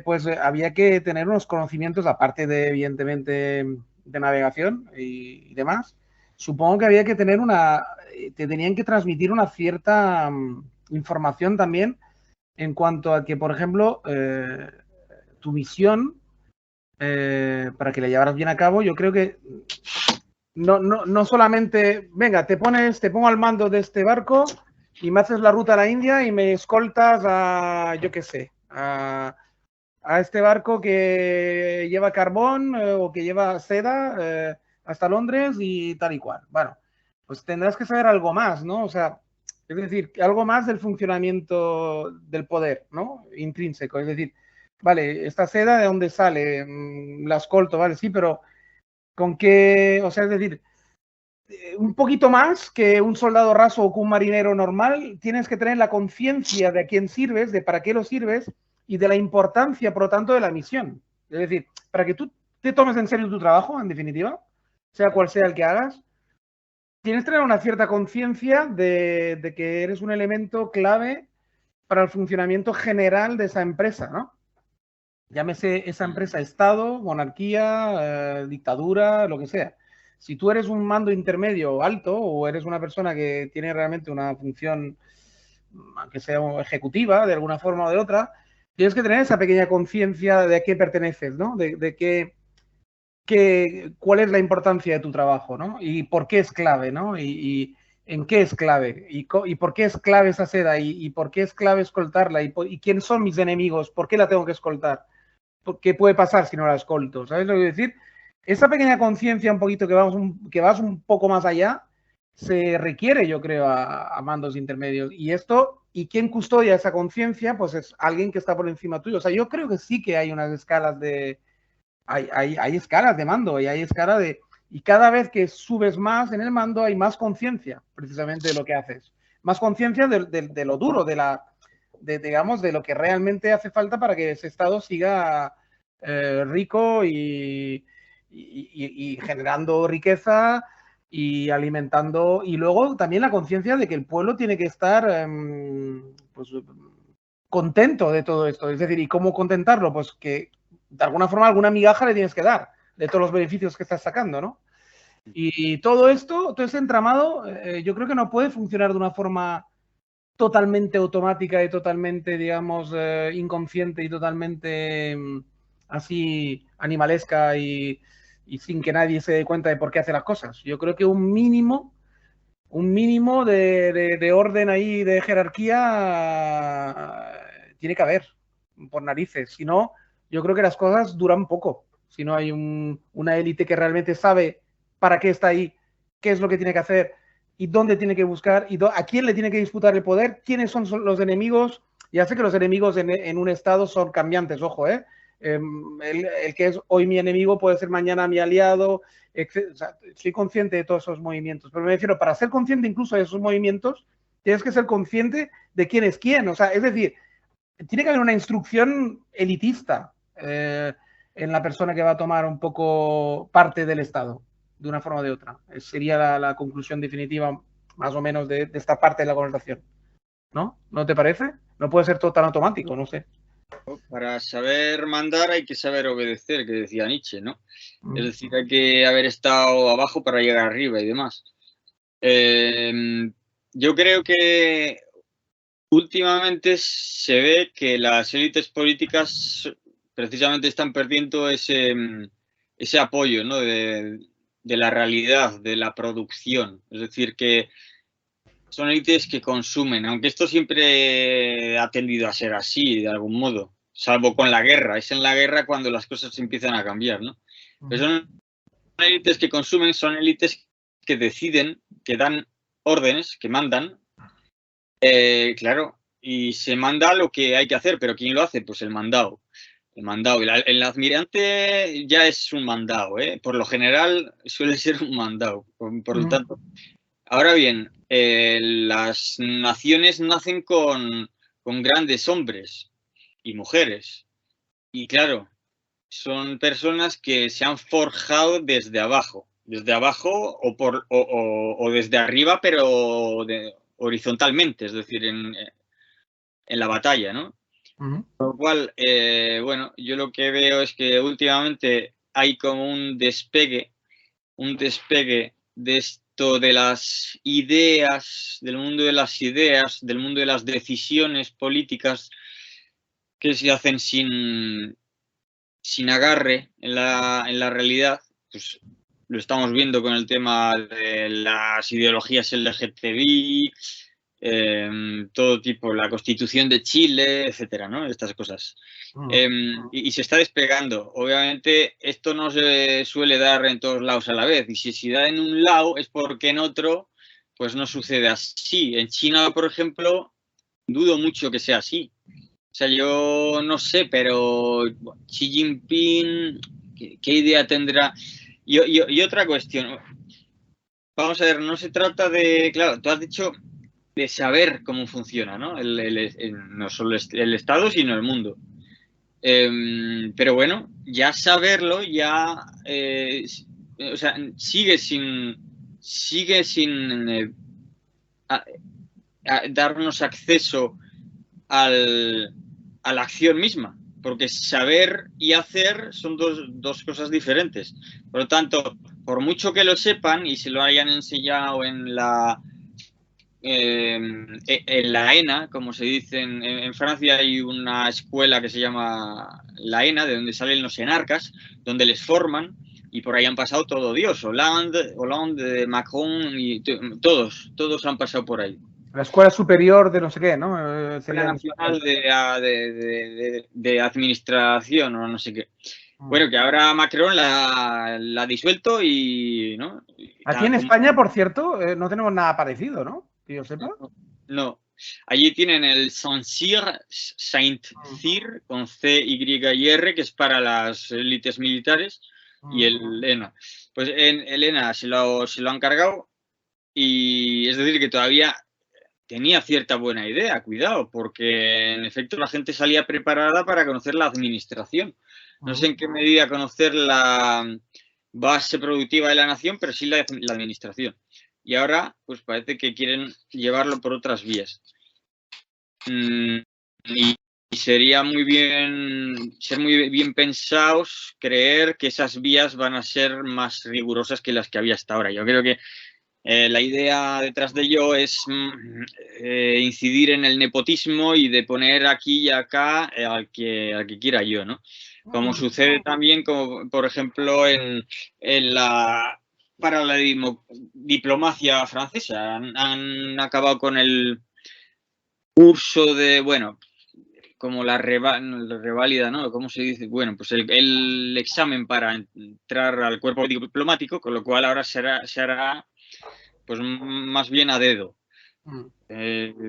pues había que tener unos conocimientos, aparte de, evidentemente, de navegación y demás. Supongo que había que tener te tenían que transmitir una cierta información también en cuanto a que, por ejemplo, tu misión, para que la llevaras bien a cabo, yo creo que no solamente, venga, te pongo al mando de este barco y me haces la ruta a la India y me escoltas a, yo qué sé, a este barco que lleva carbón o que lleva seda hasta Londres y tal y cual. Bueno, pues tendrás que saber algo más, ¿no? O sea, es decir, algo más del funcionamiento del poder, ¿no? Intrínseco. Es decir, vale, esta seda de dónde sale, la escolto, vale, sí, pero con qué, o sea, es decir, un poquito más que un soldado raso o que un marinero normal, tienes que tener la conciencia de a quién sirves, de para qué lo sirves y de la importancia, por lo tanto, de la misión. Es decir, para que tú te tomes en serio tu trabajo, en definitiva, sea cual sea el que hagas, tienes que tener una cierta conciencia de que eres un elemento clave para el funcionamiento general de esa empresa, ¿no? Llámese esa empresa Estado, monarquía, dictadura, lo que sea. Si tú eres un mando intermedio alto o eres una persona que tiene realmente una función, aunque sea ejecutiva, de alguna forma o de otra, tienes que tener esa pequeña conciencia de a qué perteneces, ¿no? De cuál es la importancia de tu trabajo, ¿no? Y por qué es clave, ¿no? Y en qué es clave y por qué es clave esa seda y por qué es clave escoltarla y quién son mis enemigos, por qué la tengo que escoltar, qué puede pasar si no la escolto, ¿sabes lo que quiero decir? Esa pequeña conciencia un poquito que vas un poco más allá se requiere, yo creo, a mandos intermedios. Y quién custodia esa conciencia, pues es alguien que está por encima tuyo. O sea, yo creo que sí que hay unas escalas hay escalas de mando y hay escalas de... Y cada vez que subes más en el mando hay más conciencia, precisamente, de lo que haces. Más conciencia de lo duro, digamos, de lo que realmente hace falta para que ese estado siga rico y generando riqueza y alimentando. Y luego también la conciencia de que el pueblo tiene que estar pues, contento de todo esto. Es decir, ¿y cómo contentarlo? Pues que de alguna forma alguna migaja le tienes que dar de todos los beneficios que estás sacando, ¿no? Y todo esto, todo ese entramado, yo creo que no puede funcionar de una forma totalmente automática y totalmente, digamos, inconsciente y totalmente así animalesca y sin que nadie se dé cuenta de por qué hace las cosas. Yo creo que un mínimo de orden ahí, de jerarquía, tiene que haber, por narices. Si no, yo creo que las cosas duran poco. Si no hay una élite que realmente sabe para qué está ahí, qué es lo que tiene que hacer y dónde tiene que buscar y a quién le tiene que disputar el poder, quiénes son los enemigos. Ya sé que los enemigos en un estado son cambiantes, ojo, ¿eh? El que es hoy mi enemigo puede ser mañana mi aliado. O sea, soy consciente de todos esos movimientos, pero me refiero, para ser consciente incluso de esos movimientos, tienes que ser consciente de quién es quién. O sea, es decir, tiene que haber una instrucción elitista en la persona que va a tomar un poco parte del Estado, de una forma o de otra. Sería la conclusión definitiva, más o menos, de esta parte de la conversación. ¿No? ¿No te parece? No puede ser todo tan automático, no sé. Para saber mandar hay que saber obedecer, que decía Nietzsche, ¿no? Es decir, hay que haber estado abajo para llegar arriba y demás. Yo creo que últimamente se ve que las élites políticas precisamente están perdiendo ese apoyo, ¿no? de la realidad, de la producción. Es decir, que son élites que consumen, aunque esto siempre ha tendido a ser así, de algún modo, salvo con la guerra. Es en la guerra cuando las cosas empiezan a cambiar, ¿no? Pero son élites que consumen, son élites que deciden, que dan órdenes, que mandan, claro, y se manda lo que hay que hacer, pero ¿quién lo hace? Pues el mandado. El mandado. El admirante ya es un mandado, ¿eh? Por lo general suele ser un mandado. Por lo tanto, ahora bien, las naciones nacen con grandes hombres y mujeres. Y claro, son personas que se han forjado desde abajo o desde arriba, pero horizontalmente, es decir, en la batalla, ¿no? Por lo cual, bueno, yo lo que veo es que últimamente hay como un despegue de esto de las ideas, del mundo de las ideas, del mundo de las decisiones políticas que se hacen sin agarre en la realidad. Pues lo estamos viendo con el tema de las ideologías LGTBI, todo tipo, la Constitución de Chile, etcétera, ¿no? Estas cosas. Y se está despegando. Obviamente, esto no se suele dar en todos lados a la vez. Y si se da en un lado es porque en otro, pues no sucede así. En China, por ejemplo, dudo mucho que sea así. O sea, yo no sé, pero Xi Jinping, ¿qué idea tendrá? Y otra cuestión. Vamos a ver, no se trata de, claro, tú has dicho de saber cómo funciona, ¿no? No solo el Estado, sino el mundo. Pero bueno, ya saberlo, ya, o sea, sigue sin darnos acceso a la acción misma, porque saber y hacer son dos cosas diferentes. Por lo tanto, por mucho que lo sepan y se lo hayan enseñado en la ENA, como se dice en Francia, hay una escuela que se llama la ENA, de donde salen los enarcas, donde les forman Y por ahí han pasado todo Dios, Hollande, Macron, y todos han pasado por ahí. La Escuela Superior de no sé qué, ¿no? Escuela Nacional de Administración o no sé qué. Bueno, que ahora Macron la ha disuelto y, ¿no? Aquí en España, por cierto, no tenemos nada parecido, ¿no? Que yo sepa. No. Allí tienen el Saint-Cyr con C-Y-R, que es para las élites militares, y el ENA. Pues el ENA se lo han cargado, y es decir, que todavía tenía cierta buena idea, cuidado, porque en efecto la gente salía preparada para conocer la administración. No sé en qué medida conocer la base productiva de la nación, pero sí la administración. Y ahora, pues parece que quieren llevarlo por otras vías. Y sería ser muy bien pensados, creer que esas vías van a ser más rigurosas que las que había hasta ahora. Yo creo que la idea detrás de ello es incidir en el nepotismo y de poner aquí y acá al que quiera yo, ¿no? Como sucede también, como por ejemplo, para la diplomacia francesa. Han acabado con el curso de, bueno, como la reválida, ¿no? ¿Cómo se dice? Bueno, pues el examen para entrar al cuerpo diplomático, con lo cual ahora se hará pues más bien a dedo.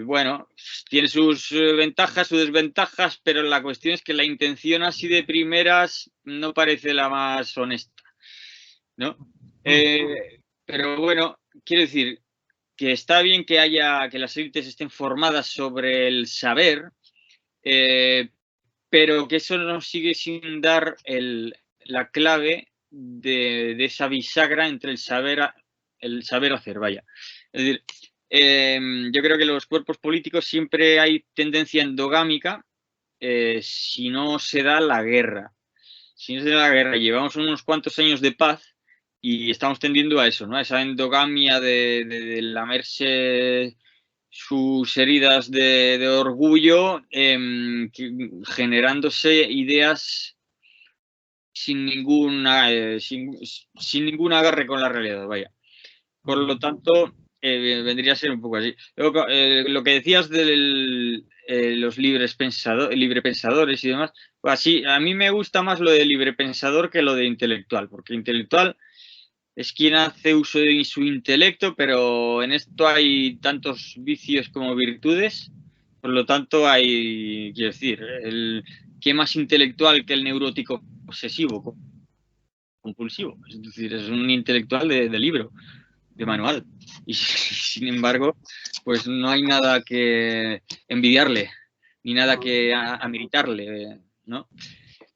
Bueno, tiene sus ventajas, sus desventajas, pero la cuestión es que la intención así de primeras no parece la más honesta, ¿no? Pero bueno, quiero decir que está bien que las élites estén formadas sobre el saber, pero que eso nos sigue sin dar la clave de esa bisagra entre el saber hacer, vaya. Es decir, yo creo que los cuerpos políticos siempre hay tendencia endogámica si no se da la guerra. Si no se da la guerra, llevamos unos cuantos años de paz y estamos tendiendo a eso, ¿no? A esa endogamia de lamerse sus heridas de orgullo, generándose ideas sin ningún agarre con la realidad, vaya. Por lo tanto, vendría a ser un poco así. Luego, lo que decías de los librepensadores y demás, pues así, a mí me gusta más lo de librepensador que lo de intelectual, porque intelectual es quien hace uso de su intelecto, pero en esto hay tantos vicios como virtudes, por lo tanto quiero decir, ¿qué más intelectual que el neurótico obsesivo, compulsivo? Es decir, es un intelectual de libro, de manual, y sin embargo, pues no hay nada que envidiarle, ni nada que ameritarle, ¿no?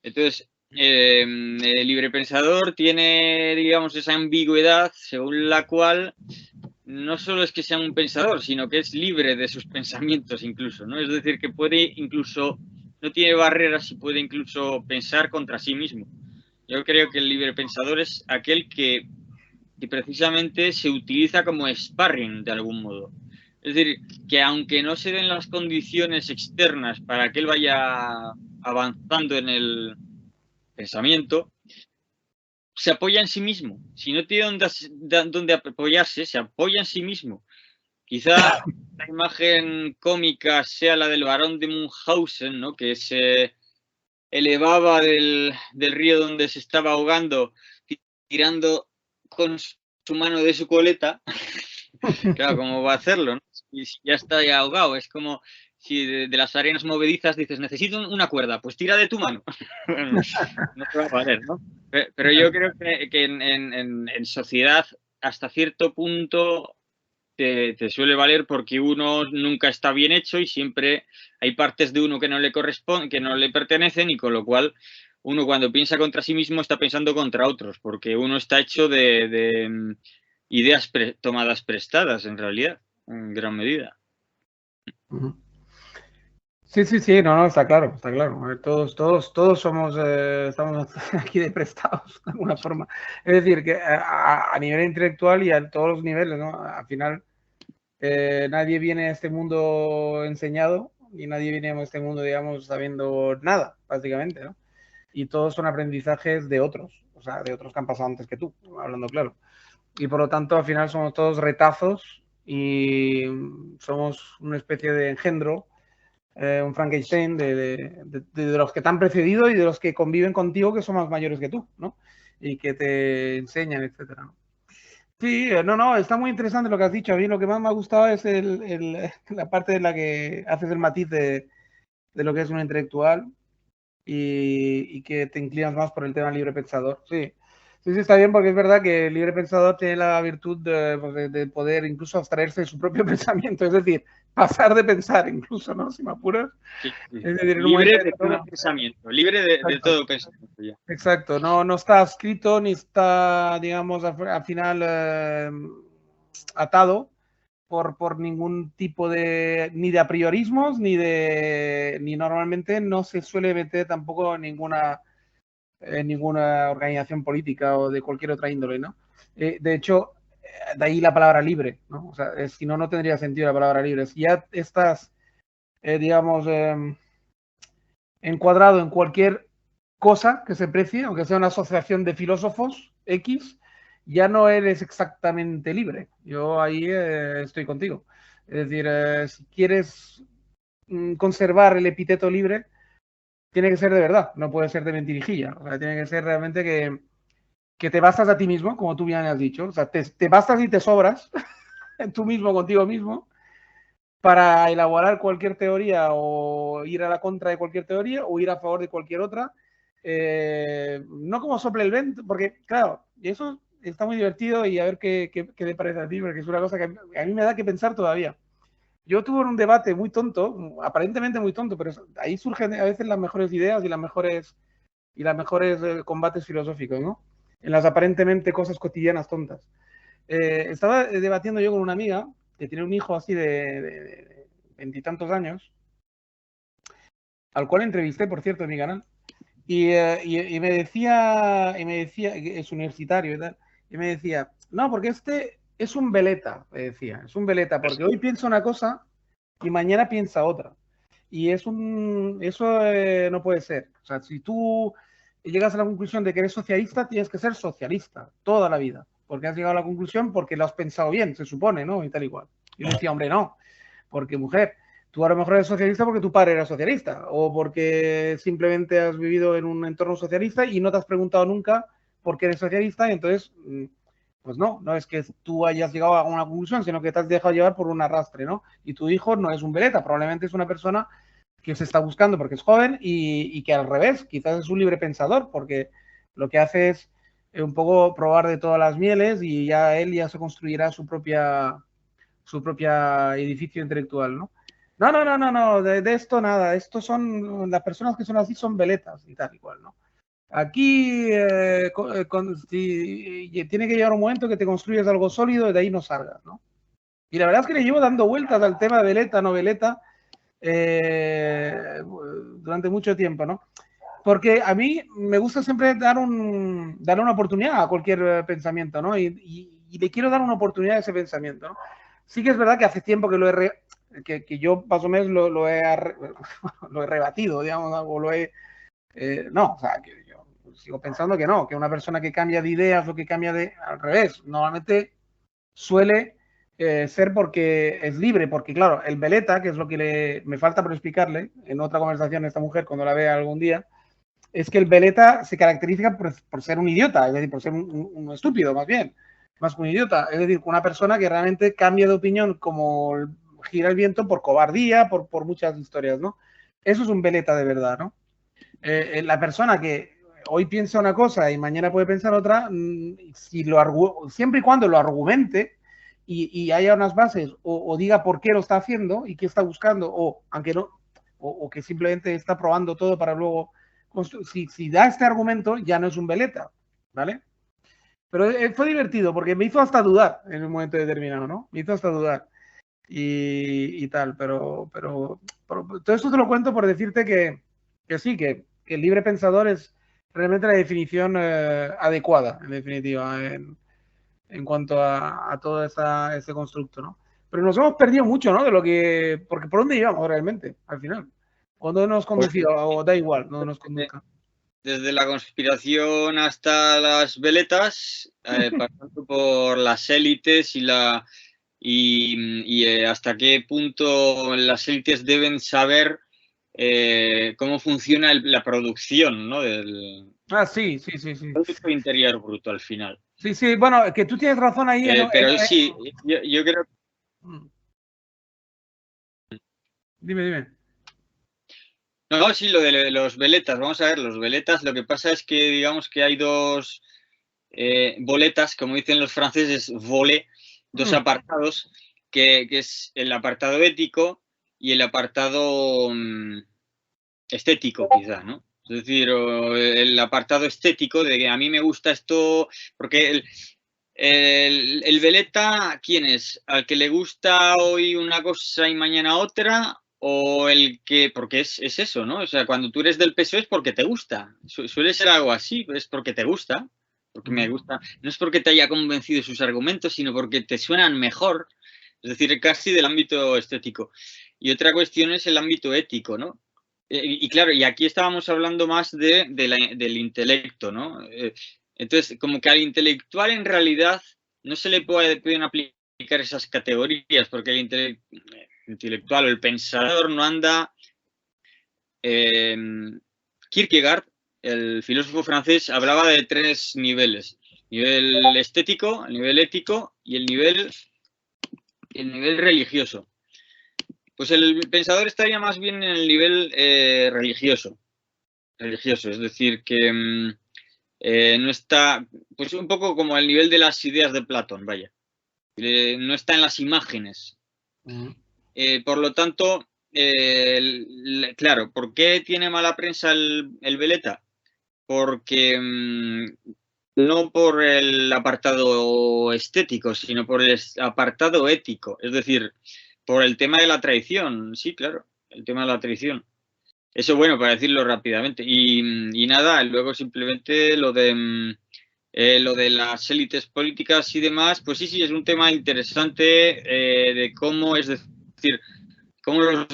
Entonces, el librepensador tiene, digamos, esa ambigüedad según la cual no solo es que sea un pensador, sino que es libre de sus pensamientos incluso, ¿no? Es decir, que puede incluso, no tiene barreras y puede incluso pensar contra sí mismo. Yo creo que el librepensador es aquel que precisamente se utiliza como sparring de algún modo. Es decir, que aunque no se den las condiciones externas para que él vaya avanzando en el pensamiento, se apoya en sí mismo. Si no tiene dónde apoyarse, se apoya en sí mismo. Quizá la imagen cómica sea la del barón de Munchausen, ¿no? Que se elevaba del río donde se estaba ahogando, tirando con su mano de su coleta. Claro, ¿cómo va a hacerlo, no? Y si ya está ahogado, es como si de las arenas movedizas dices, necesito una cuerda, pues tira de tu mano. No te va a valer, ¿no? Pero yo creo que en sociedad, hasta cierto punto, te suele valer porque uno nunca está bien hecho y siempre hay partes de uno que no le corresponden, que no le pertenecen, y con lo cual uno cuando piensa contra sí mismo está pensando contra otros, porque uno está hecho de ideas tomadas prestadas, en realidad, en gran medida. Sí, sí, sí, no, está claro, está claro. A ver, todos somos, estamos aquí de prestados de alguna forma. Es decir, que a nivel intelectual y a todos los niveles, ¿no? Al final, nadie viene a este mundo enseñado y nadie viene a este mundo, digamos, sabiendo nada, básicamente, ¿no? y todos son aprendizajes de otros, o sea, de otros que han pasado antes que tú, hablando claro. Y por lo tanto, al final somos todos retazos y somos una especie de engendro, un Frankenstein de los que te han precedido y de los que conviven contigo, que son más mayores que tú, ¿no? Y que te enseñan, etcétera, ¿no? Sí, no, está muy interesante lo que has dicho. A mí lo que más me ha gustado es la parte en la que haces el matiz de lo que es un intelectual y que te inclinas más por el tema libre pensador. Sí. Sí, está bien porque es verdad que el libre pensador tiene la virtud de poder incluso abstraerse de su propio pensamiento, es decir, pasar de pensar incluso, ¿no? Si me apuras. Sí, sí. Es decir, en un Libre momento de todo determinado. pensamiento, libre de Exacto. todo pensamiento. Ya. Exacto, no está escrito ni está, digamos, al final atado por ningún tipo ni de apriorismos, ni normalmente no se suele meter tampoco en ninguna organización política o de cualquier otra índole, ¿no? De hecho, de ahí la palabra libre, ¿no? O sea, si no, no tendría sentido la palabra libre. Si ya estás, digamos, encuadrado en cualquier cosa que se precie, aunque sea una asociación de filósofos X, ya no eres exactamente libre. Yo ahí estoy contigo. Es decir, si quieres conservar el epíteto libre, tiene que ser de verdad, no puede ser de mentirijilla. O sea, tiene que ser realmente que te bastas a ti mismo, como tú bien has dicho. O sea, te bastas y te sobras tú mismo contigo mismo para elaborar cualquier teoría o ir a la contra de cualquier teoría o ir a favor de cualquier otra. No como sople el vento, porque claro, eso está muy divertido y a ver qué te parece a ti, porque es una cosa que a mí me da que pensar todavía. Yo tuve un debate muy tonto, aparentemente muy tonto, pero ahí surgen a veces las mejores ideas y las mejores combates filosóficos, ¿no? En las aparentemente cosas cotidianas tontas. Estaba debatiendo yo con una amiga que tiene un hijo así de veintitantos años, al cual entrevisté, por cierto, en mi canal, y me decía, es universitario y tal, y me decía, no, porque este es un veleta, me decía, es un veleta, porque hoy piensa una cosa y mañana piensa otra. Y eso no puede ser. O sea, si tú llegas a la conclusión de que eres socialista, tienes que ser socialista toda la vida. Porque has llegado a la conclusión porque lo has pensado bien, se supone, ¿no? Y tal y cual. Y le decía, hombre, no. Porque, mujer, tú a lo mejor eres socialista porque tu padre era socialista. O porque simplemente has vivido en un entorno socialista y no te has preguntado nunca por qué eres socialista. Y entonces, pues no es que tú hayas llegado a una conclusión, sino que te has dejado llevar por un arrastre, ¿no? Y tu hijo no es un veleta, probablemente es una persona que se está buscando porque es joven y que al revés, quizás es un libre pensador, porque lo que hace es un poco probar de todas las mieles y ya él ya se construirá su propia edificio intelectual, ¿no? No, de esto nada, estos son, las personas que son así son veletas y tal y cual, ¿no? Aquí tiene que llegar un momento que te construyes algo sólido y de ahí no salgas, ¿no? Y la verdad es que le llevo dando vueltas al tema de veleta, no veleta, durante mucho tiempo, ¿no? Porque a mí me gusta siempre darle una oportunidad a cualquier pensamiento, ¿no? Y le quiero dar una oportunidad a ese pensamiento, ¿no? Sí que es verdad que hace tiempo que que yo más o menos lo he rebatido, digamos, o lo he... no, o sea, que yo sigo pensando que no, que una persona que cambia de ideas o que cambia al revés, normalmente suele ser porque es libre, porque claro, el veleta, que es lo que me falta por explicarle en otra conversación a esta mujer cuando la vea algún día, es que el veleta se caracteriza por ser un idiota, es decir, por ser un estúpido más bien, más que un idiota, es decir, una persona que realmente cambia de opinión como gira el viento por cobardía, por muchas historias, ¿no? Eso es un veleta de verdad, ¿no? La persona que hoy piensa una cosa y mañana puede pensar otra, siempre y cuando lo argumente y haya unas bases o diga por qué lo está haciendo y qué está buscando, o aunque no, o que simplemente está probando todo para luego si da este argumento, ya no es un veleta, ¿vale? Pero fue divertido porque me hizo hasta dudar en un momento determinado, ¿no? Me hizo hasta dudar y tal, pero todo esto te lo cuento por decirte que sí, que el libre pensador es realmente la definición adecuada, en definitiva, en cuanto a todo ese constructo, ¿no? Pero nos hemos perdido mucho, ¿no? Porque ¿por dónde íbamos realmente, al final? ¿Cuándo nos Pues, conducido? O da igual, no nos conduzca. desde la conspiración hasta las veletas, pasando por las élites y hasta qué punto las élites deben saber cómo funciona la producción, ¿no? Del Sí, sí, sí, sí. Producto Interior Bruto al final. Sí, sí, bueno, que tú tienes razón ahí. Pero sí, yo creo. Dime, dime. No, sí, lo de los veletas. Vamos a ver, los veletas, lo que pasa es que digamos que hay dos boletas, como dicen los franceses, volet, dos apartados, que es el apartado ético y el apartado estético, quizá, ¿no? Es decir, el apartado estético de que a mí me gusta esto, porque el veleta, ¿quién es? ¿Al que le gusta hoy una cosa y mañana otra? O el que, porque es eso, ¿no? O sea, cuando tú eres del PSOE es porque te gusta. Suele ser algo así, es porque te gusta. Porque me gusta. No es porque te haya convencido sus argumentos, sino porque te suenan mejor. Es decir, casi del ámbito estético. Y otra cuestión es el ámbito ético, ¿no? Y claro, y aquí estábamos hablando más del intelecto, ¿no? Entonces, como que al intelectual en realidad no se le pueden aplicar esas categorías, porque el intelectual o el pensador no anda. Kierkegaard, el filósofo francés, hablaba de 3 niveles: nivel estético, el nivel ético y el nivel religioso. Pues el pensador estaría más bien en el nivel religioso, es decir, que no está, pues un poco como el nivel de las ideas de Platón, vaya. No está en las imágenes. Por lo tanto, claro, ¿por qué tiene mala prensa el veleta? Porque no por el apartado estético, sino por el apartado ético, es decir, por el tema de la traición. Sí, claro, el tema de la traición. Eso, bueno, para decirlo rápidamente. Y nada, luego simplemente lo de las élites políticas y demás, pues sí, es un tema interesante de cómo, es decir, cómo los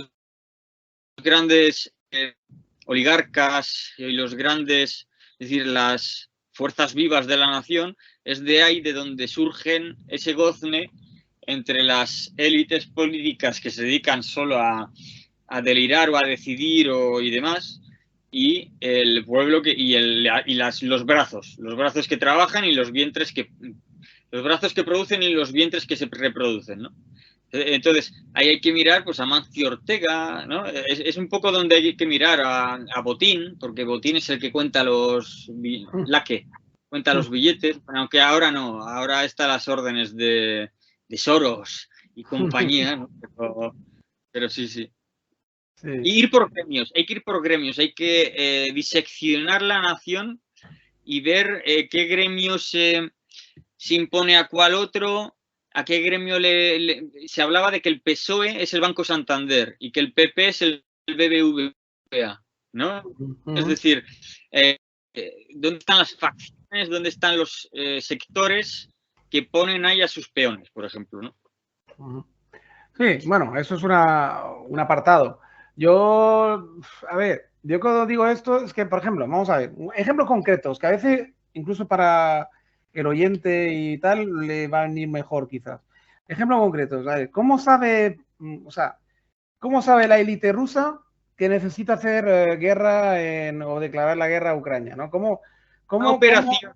grandes oligarcas y los grandes, es decir, las fuerzas vivas de la nación, es de ahí de donde surgen ese gozne entre las élites políticas que se dedican solo a delirar o a decidir y demás, y el pueblo los brazos que trabajan y los brazos que producen y los vientres que se reproducen, ¿no? Entonces, ahí hay que mirar pues a Mancio Ortega, ¿no? Es un poco donde hay que mirar a Botín, porque Botín es el que cuenta los billetes, aunque ahora no, ahora está a las órdenes de Soros y compañía, ¿no? Pero sí. Sí. Y ir por gremios, hay que diseccionar la nación y ver qué gremio se impone a cuál otro, a qué gremio se hablaba de que el PSOE es el Banco Santander y que el PP es el BBVA, ¿no? Es decir, ¿dónde están las facciones? ¿Dónde están los sectores que ponen ahí a sus peones, por ejemplo, ¿no? Sí, bueno, eso es un apartado. Yo cuando digo esto es que, por ejemplo, vamos a ver, ejemplos concretos que a veces, incluso para el oyente y tal, le va a venir mejor quizás. Ejemplos concretos, a ver, ¿cómo sabe la élite rusa que necesita hacer guerra o declarar la guerra a Ucrania, ¿no? Una operación,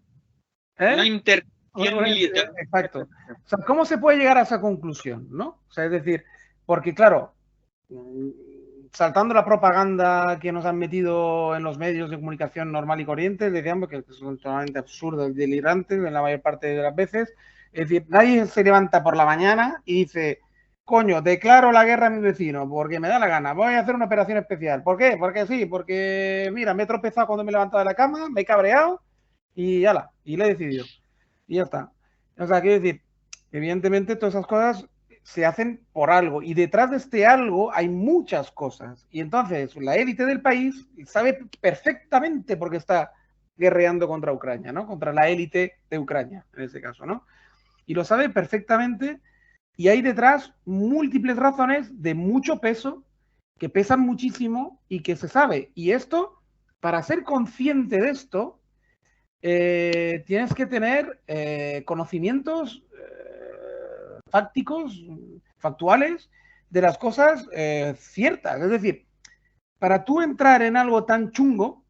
una intervención militar. Exacto. O sea, ¿cómo se puede llegar a esa conclusión, no? O sea, es decir, porque claro, saltando la propaganda que nos han metido en los medios de comunicación normal y corriente, decíamos que son totalmente absurdos y delirantes en la mayor parte de las veces. Es decir, nadie se levanta por la mañana y dice, coño, declaro la guerra a mi vecino porque me da la gana, voy a hacer una operación especial. ¿Por qué? Porque sí, porque mira, me he tropezado cuando me he levantado de la cama, me he cabreado y ya y le he decidido. Y ya está. O sea, quiero decir, evidentemente todas esas cosas se hacen por algo y detrás de este algo hay muchas cosas. Y entonces la élite del país sabe perfectamente por qué está guerreando contra Ucrania, ¿no? Contra la élite de Ucrania, en este caso, ¿no? Y lo sabe perfectamente y hay detrás múltiples razones de mucho peso que pesan muchísimo y que se sabe. Y esto para ser consciente de esto, tienes que tener conocimientos fácticos, factuales, de las cosas ciertas. Es decir, para tú entrar en algo tan chungo,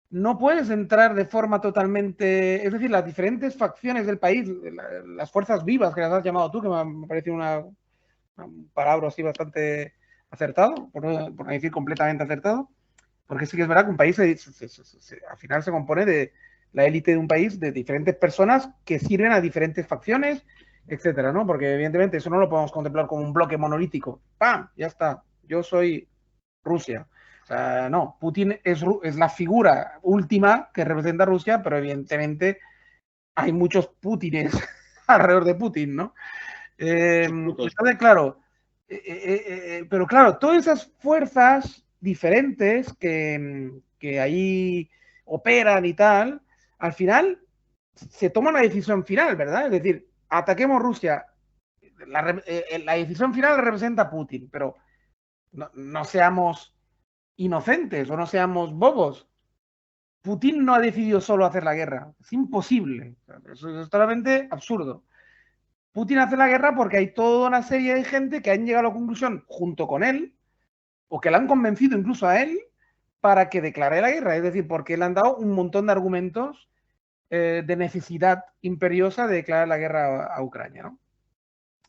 no puedes entrar de forma totalmente... Es decir, las diferentes facciones del país, las fuerzas vivas que las has llamado tú, que me parece un palabra así bastante acertado, por no decir completamente acertado, porque sí que es verdad que un país al final se compone de la élite de un país, de diferentes personas que sirven a diferentes facciones, etcétera, ¿no? Porque evidentemente eso no lo podemos contemplar como un bloque monolítico. ¡Pam! Ya está. Yo soy Rusia. O sea, no, Putin es la figura última que representa a Rusia, pero evidentemente hay muchos Putines alrededor de Putin, ¿no? Entonces, claro, pero claro, todas esas fuerzas diferentes que ahí operan y tal, al final se toma una decisión final, ¿verdad? Es decir, ataquemos Rusia. La decisión final la representa Putin, pero no seamos inocentes o no seamos bobos. Putin no ha decidido solo hacer la guerra. Es imposible. Eso es totalmente absurdo. Putin hace la guerra porque hay toda una serie de gente que han llegado a la conclusión junto con él, o que le han convencido incluso a él, para que declare la guerra. Es decir, porque le han dado un montón de argumentos de necesidad imperiosa de declarar la guerra a Ucrania, ¿no?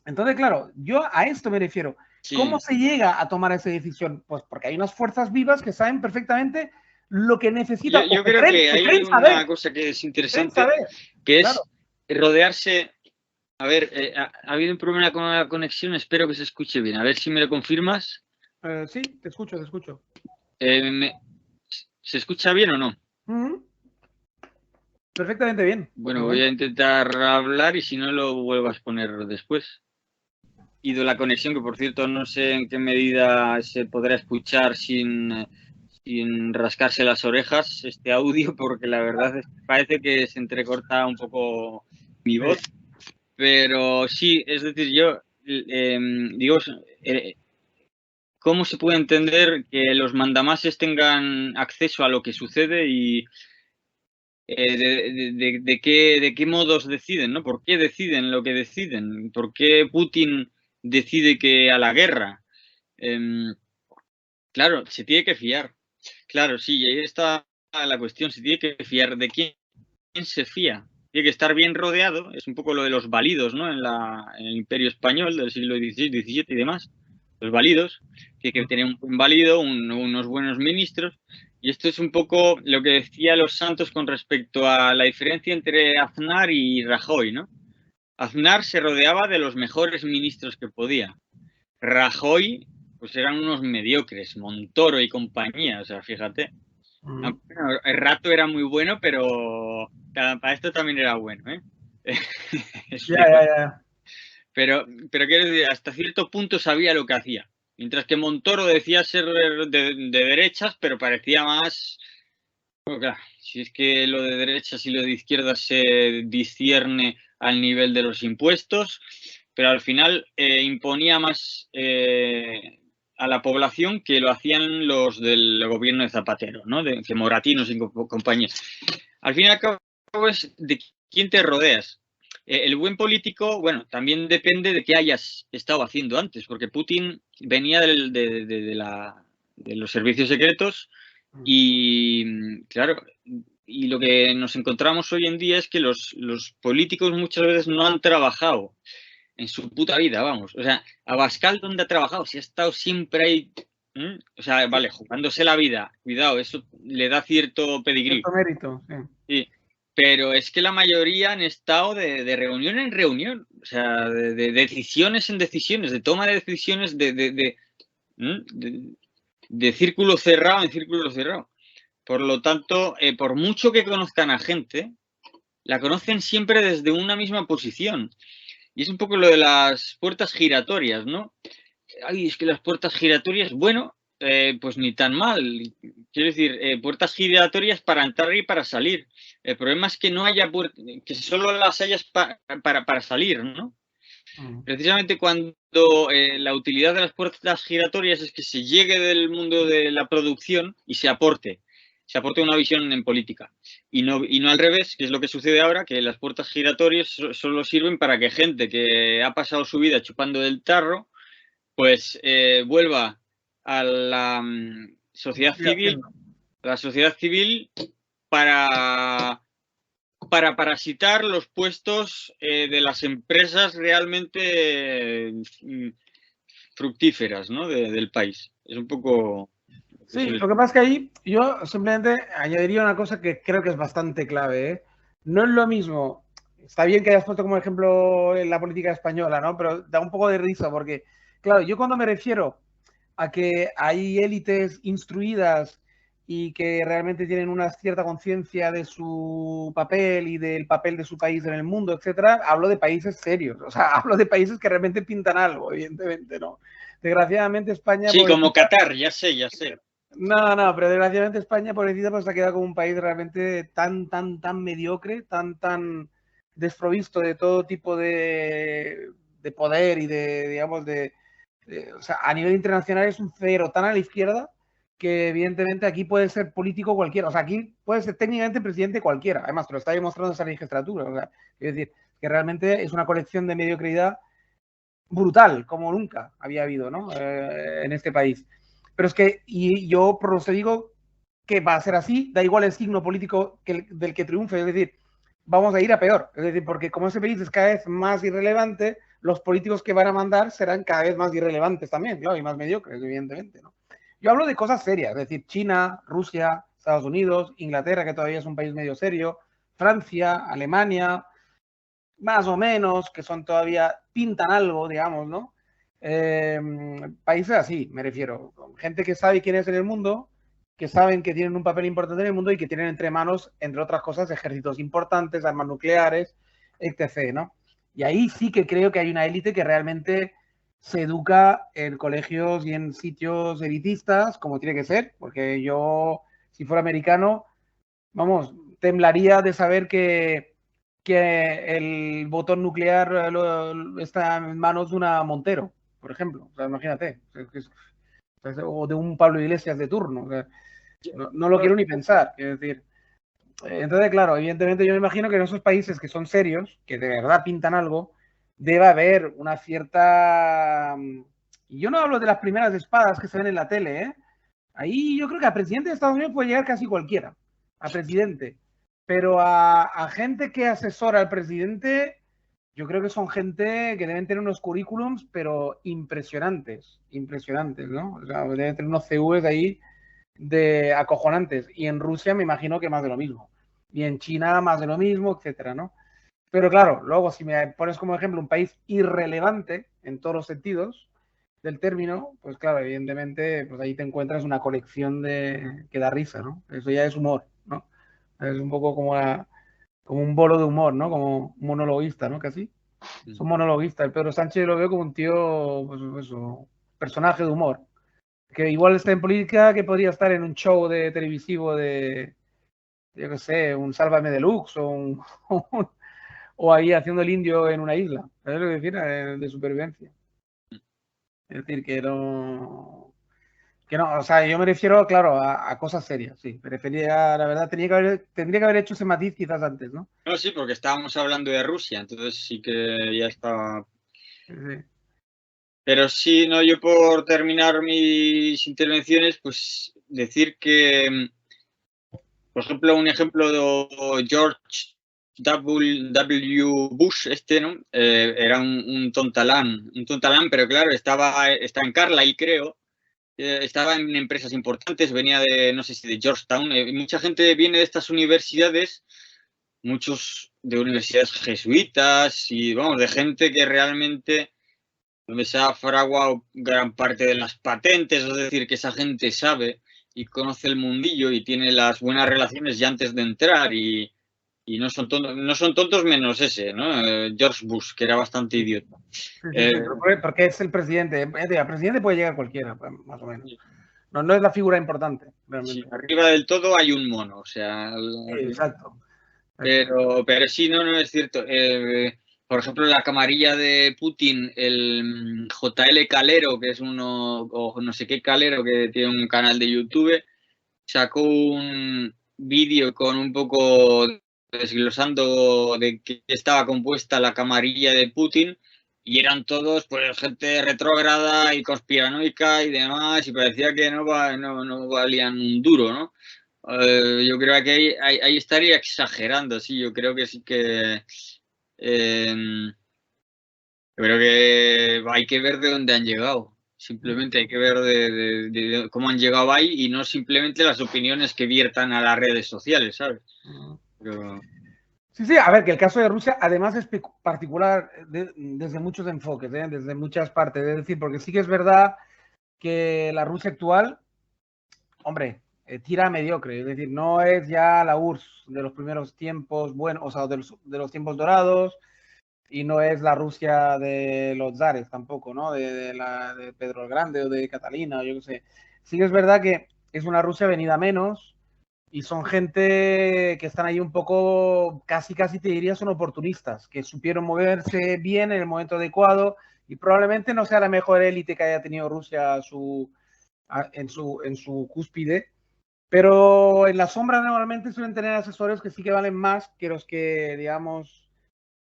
Entonces, claro, yo a esto me refiero. Sí. ¿Cómo se llega a tomar esa decisión? Pues porque hay unas fuerzas vivas que saben perfectamente lo que necesita. Yo creo que hay una cosa que es interesante, que es rodearse. A ver, ha habido un problema con la conexión, espero que se escuche bien. A ver si me lo confirmas. Sí, te escucho, te escucho. ¿Se escucha bien o no? Perfectamente bien. Bueno, voy a intentar hablar y si no lo vuelvas a poner después. Ido la conexión, que por cierto no sé en qué medida se podrá escuchar sin rascarse las orejas este audio, porque la verdad es que parece que se entrecorta un poco mi voz. Pero sí, es decir, yo digo, ¿cómo se puede entender que los mandamases tengan acceso a lo que sucede y de qué modos deciden, ¿no? ¿Por qué deciden lo que deciden? ¿Por qué Putin decide que a la guerra? Claro, se tiene que fiar. Claro, sí, ahí está la cuestión. Se tiene que fiar. ¿De quién se fía? Tiene que estar bien rodeado. Es un poco lo de los válidos, ¿no? En el Imperio Español del siglo XVI, XVII y demás. Los válidos. Tiene que tener un buen válido, unos buenos ministros. Y esto es un poco lo que decía Los Santos con respecto a la diferencia entre Aznar y Rajoy, ¿no? Aznar se rodeaba de los mejores ministros que podía. Rajoy, pues eran unos mediocres, Montoro y compañía, o sea, fíjate. El rato era muy bueno, pero para esto también era bueno, ¿eh? Ya. Pero quiero decir, hasta cierto punto sabía lo que hacía. Mientras que Montoro decía ser de derechas, pero parecía más... Bueno, claro, si es que lo de derechas y lo de izquierdas se discierne al nivel de los impuestos, pero al final imponía más a la población que lo hacían los del gobierno de Zapatero, ¿no? Que Moratinos y compañía. Al fin y al cabo es de quién te rodeas. El buen político, bueno, también depende de qué hayas estado haciendo antes, porque Putin venía de los servicios secretos y, claro, y lo que nos encontramos hoy en día es que los políticos muchas veces no han trabajado en su puta vida, vamos. O sea, Abascal, ¿dónde ha trabajado? Si ha estado siempre ahí, o sea, vale, jugándose la vida, cuidado, eso le da cierto pedigrí. Cierto mérito, sí. Sí. Pero es que la mayoría han estado de reunión en reunión, o sea, de decisiones en decisiones, de toma de decisiones de círculo cerrado en círculo cerrado. Por lo tanto, por mucho que conozcan a gente, la conocen siempre desde una misma posición. Y es un poco lo de las puertas giratorias, ¿no? Ay, es que las puertas giratorias, bueno, pues ni tan mal. Quiero decir, puertas giratorias para entrar y para salir. El problema es que no haya que solo las hayas para salir, ¿no? Precisamente cuando la utilidad de las puertas giratorias es que se llegue del mundo de la producción y se aporte. se aporte una visión en política. Y no al revés, que es lo que sucede ahora, que las puertas giratorias solo sirven para que gente que ha pasado su vida chupando del tarro, pues vuelva a la sociedad civil, para parasitar los puestos de las empresas realmente fructíferas, ¿no? del país. Es un poco... Sí, lo que pasa es que ahí yo simplemente añadiría una cosa que creo que es bastante clave, ¿eh? No es lo mismo, está bien que hayas puesto como ejemplo en la política española, ¿no? Pero da un poco de risa porque, claro, yo cuando me refiero a que hay élites instruidas y que realmente tienen una cierta conciencia de su papel y del papel de su país en el mundo, etcétera, hablo de países serios, o sea, hablo de países que realmente pintan algo, evidentemente, ¿no? Desgraciadamente España... Sí, como Qatar, ya sé. No, pero desgraciadamente España, pobrecita, pues se ha quedado como un país realmente tan mediocre, tan desprovisto de todo tipo de poder y digamos, o sea, a nivel internacional es un cero tan a la izquierda que evidentemente aquí puede ser político cualquiera, o sea, aquí puede ser técnicamente presidente cualquiera, además te lo está demostrando esa legislatura, o sea, es decir, que realmente es una colección de mediocridad brutal, como nunca había habido, ¿no? En este país. Pero es que, y yo por eso digo que va a ser así, da igual el signo político del que triunfe, es decir, vamos a ir a peor, es decir, porque como ese país es cada vez más irrelevante, los políticos que van a mandar serán cada vez más irrelevantes también, claro, y más mediocres, evidentemente, ¿no? Yo hablo de cosas serias, es decir, China, Rusia, Estados Unidos, Inglaterra, que todavía es un país medio serio, Francia, Alemania, más o menos, que son todavía, pintan algo, digamos, ¿no? Países así, me refiero. Gente que sabe quién es en el mundo, que saben que tienen un papel importante en el mundo y que tienen entre manos, entre otras cosas, ejércitos importantes, armas nucleares, etc., ¿no? Y ahí sí que creo que hay una élite que realmente se educa en colegios y en sitios elitistas, como tiene que ser, porque yo, si fuera americano, vamos, temblaría de saber que el botón nuclear está en manos de una Montero, por ejemplo. O sea, imagínate. O de un Pablo Iglesias de turno. O sea, no lo quiero ni pensar. Es decir, entonces, claro, evidentemente yo me imagino que en esos países que son serios, que de verdad pintan algo, debe haber una cierta... Y yo no hablo de las primeras espadas que se ven en la tele, ¿eh? Ahí yo creo que a presidente de Estados Unidos puede llegar casi cualquiera, a presidente. Pero a gente que asesora al presidente, yo creo que son gente que deben tener unos currículums, pero impresionantes, ¿no? O sea, deben tener unos CVs ahí de acojonantes. Y en Rusia me imagino que más de lo mismo. Y en China más de lo mismo, etcétera, ¿no? Pero claro, luego si me pones como ejemplo un país irrelevante en todos los sentidos del término, pues claro, evidentemente, pues ahí te encuentras una colección que da risa, ¿no? Eso ya es humor, ¿no? Es un poco como un bolo de humor, ¿no? Como un monologuista, ¿no? Casi. Es un monologuista. El Pedro Sánchez lo veo como un tío, pues eso, personaje de humor. Que igual está en política, que podría estar en un show de televisivo de, yo qué sé, un Sálvame Deluxe o ahí haciendo el indio en una isla. ¿Sabes lo que decir? De supervivencia. Es decir, que no, o sea, yo me refiero, claro, a cosas serias, sí. Prefería, la verdad, tendría que haber hecho ese matiz quizás antes, ¿no? No, sí, porque estábamos hablando de Rusia, entonces sí que ya estaba. Sí. Pero sí, no, yo por terminar mis intervenciones, pues decir que, por ejemplo, un ejemplo de George W. Bush, ¿no? Era un tontalán, pero claro, está en Carlisle, creo. Estaba en empresas importantes, venía de, no sé si de Georgetown. Mucha gente viene de estas universidades, muchos de universidades jesuitas y, vamos, de gente que realmente, donde se ha fraguado gran parte de las patentes, es decir, que esa gente sabe y conoce el mundillo y tiene las buenas relaciones ya antes de entrar y no son tontos menos ese, ¿no? George Bush, que era bastante idiota. Sí, porque es el presidente. El presidente puede llegar cualquiera, más o menos. No es la figura importante, realmente. Sí, arriba del todo hay un mono, o sea. Exacto. Pero sí, no es cierto. Por ejemplo, la camarilla de Putin, el JL Calero, que es uno, o no sé qué Calero, que tiene un canal de YouTube, sacó un vídeo con un poco desglosando de qué estaba compuesta la camarilla de Putin y eran todos pues gente retrógrada y conspiranoica y demás y parecía que no valían un duro, ¿no? Yo creo que ahí estaría exagerando, sí, yo creo que sí que yo creo que hay que ver de dónde han llegado. Simplemente hay que ver de cómo han llegado ahí y no simplemente las opiniones que viertan a las redes sociales, ¿sabes? Pero... Sí, sí, a ver, que el caso de Rusia además es particular desde muchos enfoques, desde muchas partes. Es decir, porque sí que es verdad que la Rusia actual, hombre, tira mediocre. Es decir, no es ya la URSS de los primeros tiempos, bueno, o sea, de los tiempos dorados, y no es la Rusia de los zares tampoco, ¿no? De Pedro el Grande o de Catalina, o yo qué sé. Sí que es verdad que es una Rusia venida a menos y son gente que están ahí un poco, casi te diría, son oportunistas, que supieron moverse bien en el momento adecuado y probablemente no sea la mejor élite que haya tenido Rusia en su cúspide, pero en la sombra normalmente suelen tener asesores que sí que valen más que los que, digamos,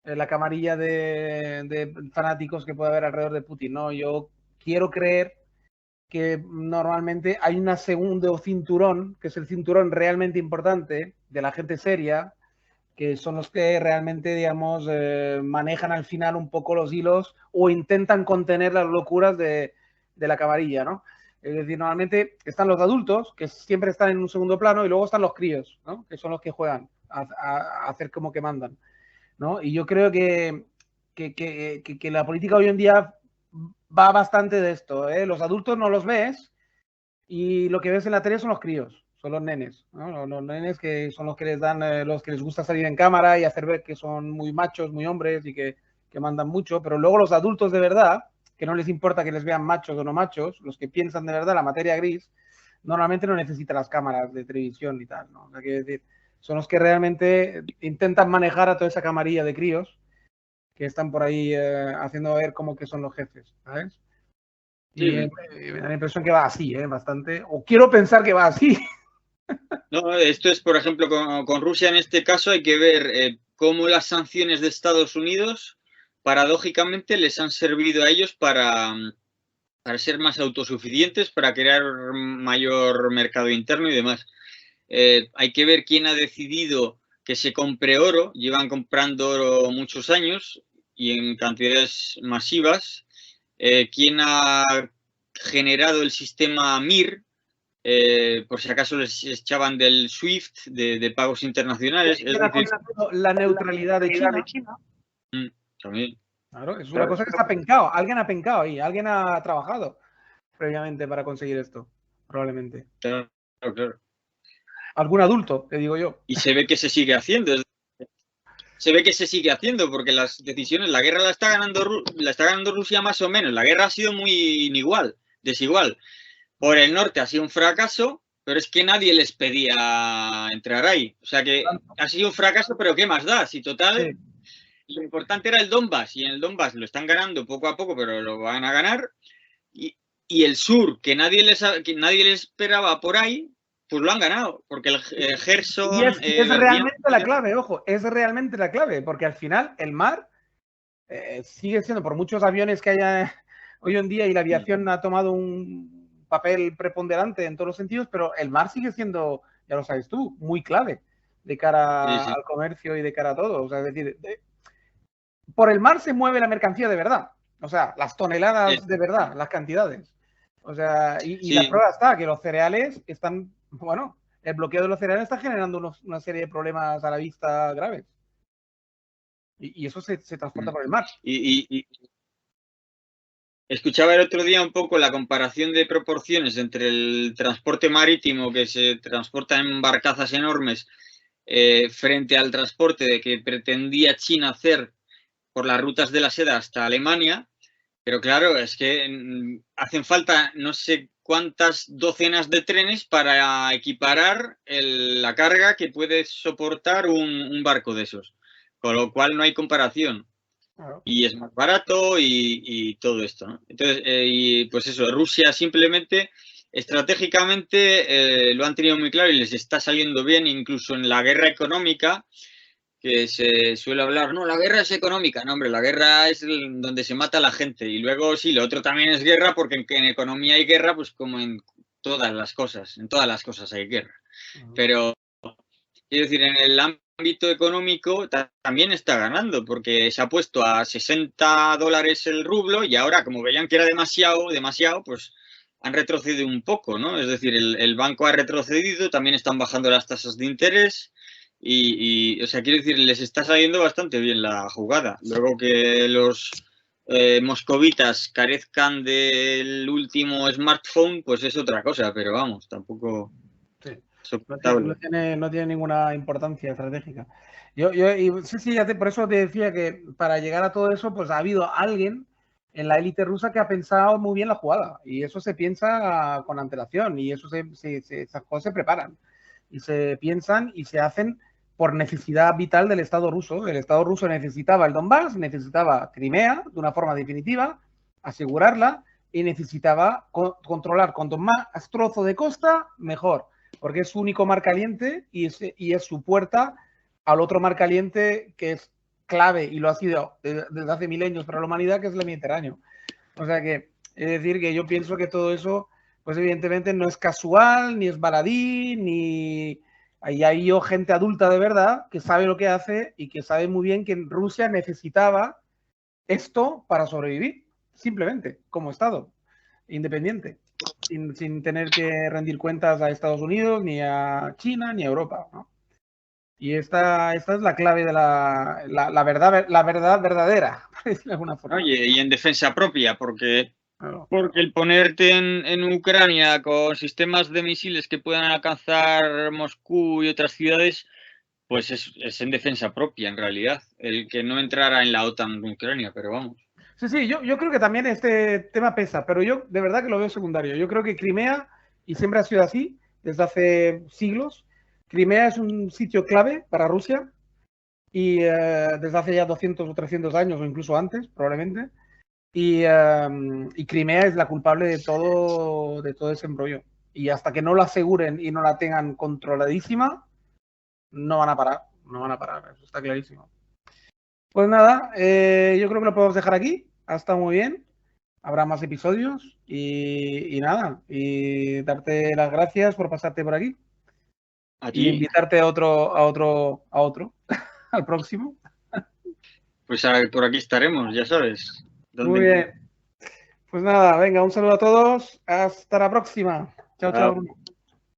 la camarilla de fanáticos que puede haber alrededor de Putin, ¿no? Yo quiero creer que normalmente hay un segundo cinturón, que es el cinturón realmente importante de la gente seria, que son los que realmente, digamos, manejan al final un poco los hilos o intentan contener las locuras de la camarilla, ¿no? Es decir, normalmente están los adultos, que siempre están en un segundo plano, y luego están los críos, ¿no? Que son los que juegan a hacer como que mandan, ¿no? Y yo creo que la política hoy en día va bastante de esto, ¿eh? Los adultos no los ves y lo que ves en la tele son los críos, son los nenes, ¿no? Los nenes que son los que les dan, los que les gusta salir en cámara y hacer ver que son muy machos, muy hombres y que mandan mucho, pero luego los adultos de verdad, que no les importa que les vean machos o no machos, los que piensan de verdad la materia gris, normalmente no necesitan las cámaras de televisión y tal, ¿no? O sea, quiero decir, son los que realmente intentan manejar a toda esa camarilla de críos que están por ahí haciendo ver como que son los jefes, ¿sabes? Y Sí. me da la impresión que va así, bastante, o quiero pensar que va así. No, esto es, por ejemplo, con Rusia en este caso hay que ver cómo las sanciones de Estados Unidos, paradójicamente, les han servido a ellos para ser más autosuficientes, para crear mayor mercado interno y demás. Hay que ver quién ha decidido que se compre oro. Llevan comprando oro muchos años y en cantidades masivas. ¿Quién ha generado el sistema MIR? Por si acaso les echaban del SWIFT, de pagos internacionales. Es decir, la neutralidad de China. También. Claro, es una cosa que está pencado. Alguien ha pencado ahí, alguien ha trabajado previamente para conseguir esto, probablemente. Claro, claro. Algún adulto, te digo yo. Y se ve que se sigue haciendo. Se ve que se sigue haciendo porque las decisiones, la guerra la está ganando Rusia más o menos. La guerra ha sido muy desigual. Por el norte ha sido un fracaso, pero es que nadie les pedía entrar ahí. O sea que ha sido un fracaso, pero ¿qué más da? Si total, lo importante era el Donbass, y en el Donbass lo están ganando poco a poco, pero lo van a ganar. Y el sur, que nadie les esperaba por ahí, pues lo han ganado, porque el Gerson... Y es realmente la clave, ojo, es realmente la clave, porque al final el mar sigue siendo, por muchos aviones que haya hoy en día, y la aviación ha tomado un papel preponderante en todos los sentidos, pero el mar sigue siendo, ya lo sabes tú, muy clave de cara al comercio y de cara a todo. O sea, es decir, por el mar se mueve la mercancía de verdad, o sea, las toneladas de verdad, las cantidades. O sea, y la prueba está que los cereales están, bueno, el bloqueo de los cereales está generando una serie de problemas a la vista graves. Y eso se transporta por el mar. Y escuchaba el otro día un poco la comparación de proporciones entre el transporte marítimo, que se transporta en barcazas enormes, frente al transporte que pretendía China hacer por las rutas de la seda hasta Alemania. Pero claro, es que hacen falta no sé cuántas docenas de trenes para equiparar la carga que puede soportar un barco de esos. Con lo cual no hay comparación. Claro. Y es más barato y todo esto, ¿no? Entonces, y pues eso, Rusia simplemente estratégicamente lo han tenido muy claro y les está saliendo bien, incluso en la guerra económica, que se suele hablar, no, la guerra es económica, no, hombre, la guerra es donde se mata a la gente. Y luego sí, lo otro también es guerra, porque en economía hay guerra, pues como en todas las cosas hay guerra. Pero, quiero decir, en el ámbito económico también está ganando, porque se ha puesto a $60 el rublo y ahora, como veían que era demasiado, pues han retrocedido un poco, ¿no? Es decir, el banco ha retrocedido, también están bajando las tasas de interés o sea, quiero decir, les está saliendo bastante bien la jugada. Luego que los moscovitas carezcan del último smartphone, pues es otra cosa, pero vamos, tampoco... Sí. No tiene ninguna importancia estratégica. Sí, por eso te decía que para llegar a todo eso, pues ha habido alguien en la élite rusa que ha pensado muy bien la jugada. Y eso se piensa con antelación y eso esas cosas se preparan. Y se piensan y se hacen por necesidad vital del Estado ruso. El Estado ruso necesitaba el Donbass, necesitaba Crimea de una forma definitiva, asegurarla y necesitaba controlar cuanto más trozo de costa, mejor, porque es su único mar caliente y es su puerta al otro mar caliente que es clave y lo ha sido desde hace milenios para la humanidad, que es el Mediterráneo. O sea que, es decir, que yo pienso que todo eso, pues evidentemente no es casual, ni es baladí, ni... Ahí hay gente adulta de verdad que sabe lo que hace y que sabe muy bien que Rusia necesitaba esto para sobrevivir, simplemente, como Estado independiente, sin tener que rendir cuentas a Estados Unidos, ni a China, ni a Europa, ¿no? Y esta es la clave de la verdad verdadera, por decirlo de alguna forma. Oye, y en defensa propia, porque el ponerte en Ucrania con sistemas de misiles que puedan alcanzar Moscú y otras ciudades, pues es en defensa propia, en realidad. El que no entrara en la OTAN en Ucrania, pero vamos. Sí, yo creo que también este tema pesa, pero yo de verdad que lo veo secundario. Yo creo que Crimea, y siempre ha sido así, desde hace siglos, Crimea es un sitio clave para Rusia y desde hace ya 200 o 300 años o incluso antes, probablemente. Y Crimea es la culpable de todo ese embrollo. Y hasta que no la aseguren y no la tengan controladísima, no van a parar, eso está clarísimo. Pues nada, yo creo que lo podemos dejar aquí, ha estado muy bien, habrá más episodios y nada, y darte las gracias por pasarte por aquí. Y invitarte a otro, al próximo. Pues por aquí estaremos, ya sabes. Muy bien. Pues nada, venga, un saludo a todos. Hasta la próxima. Chao, chao.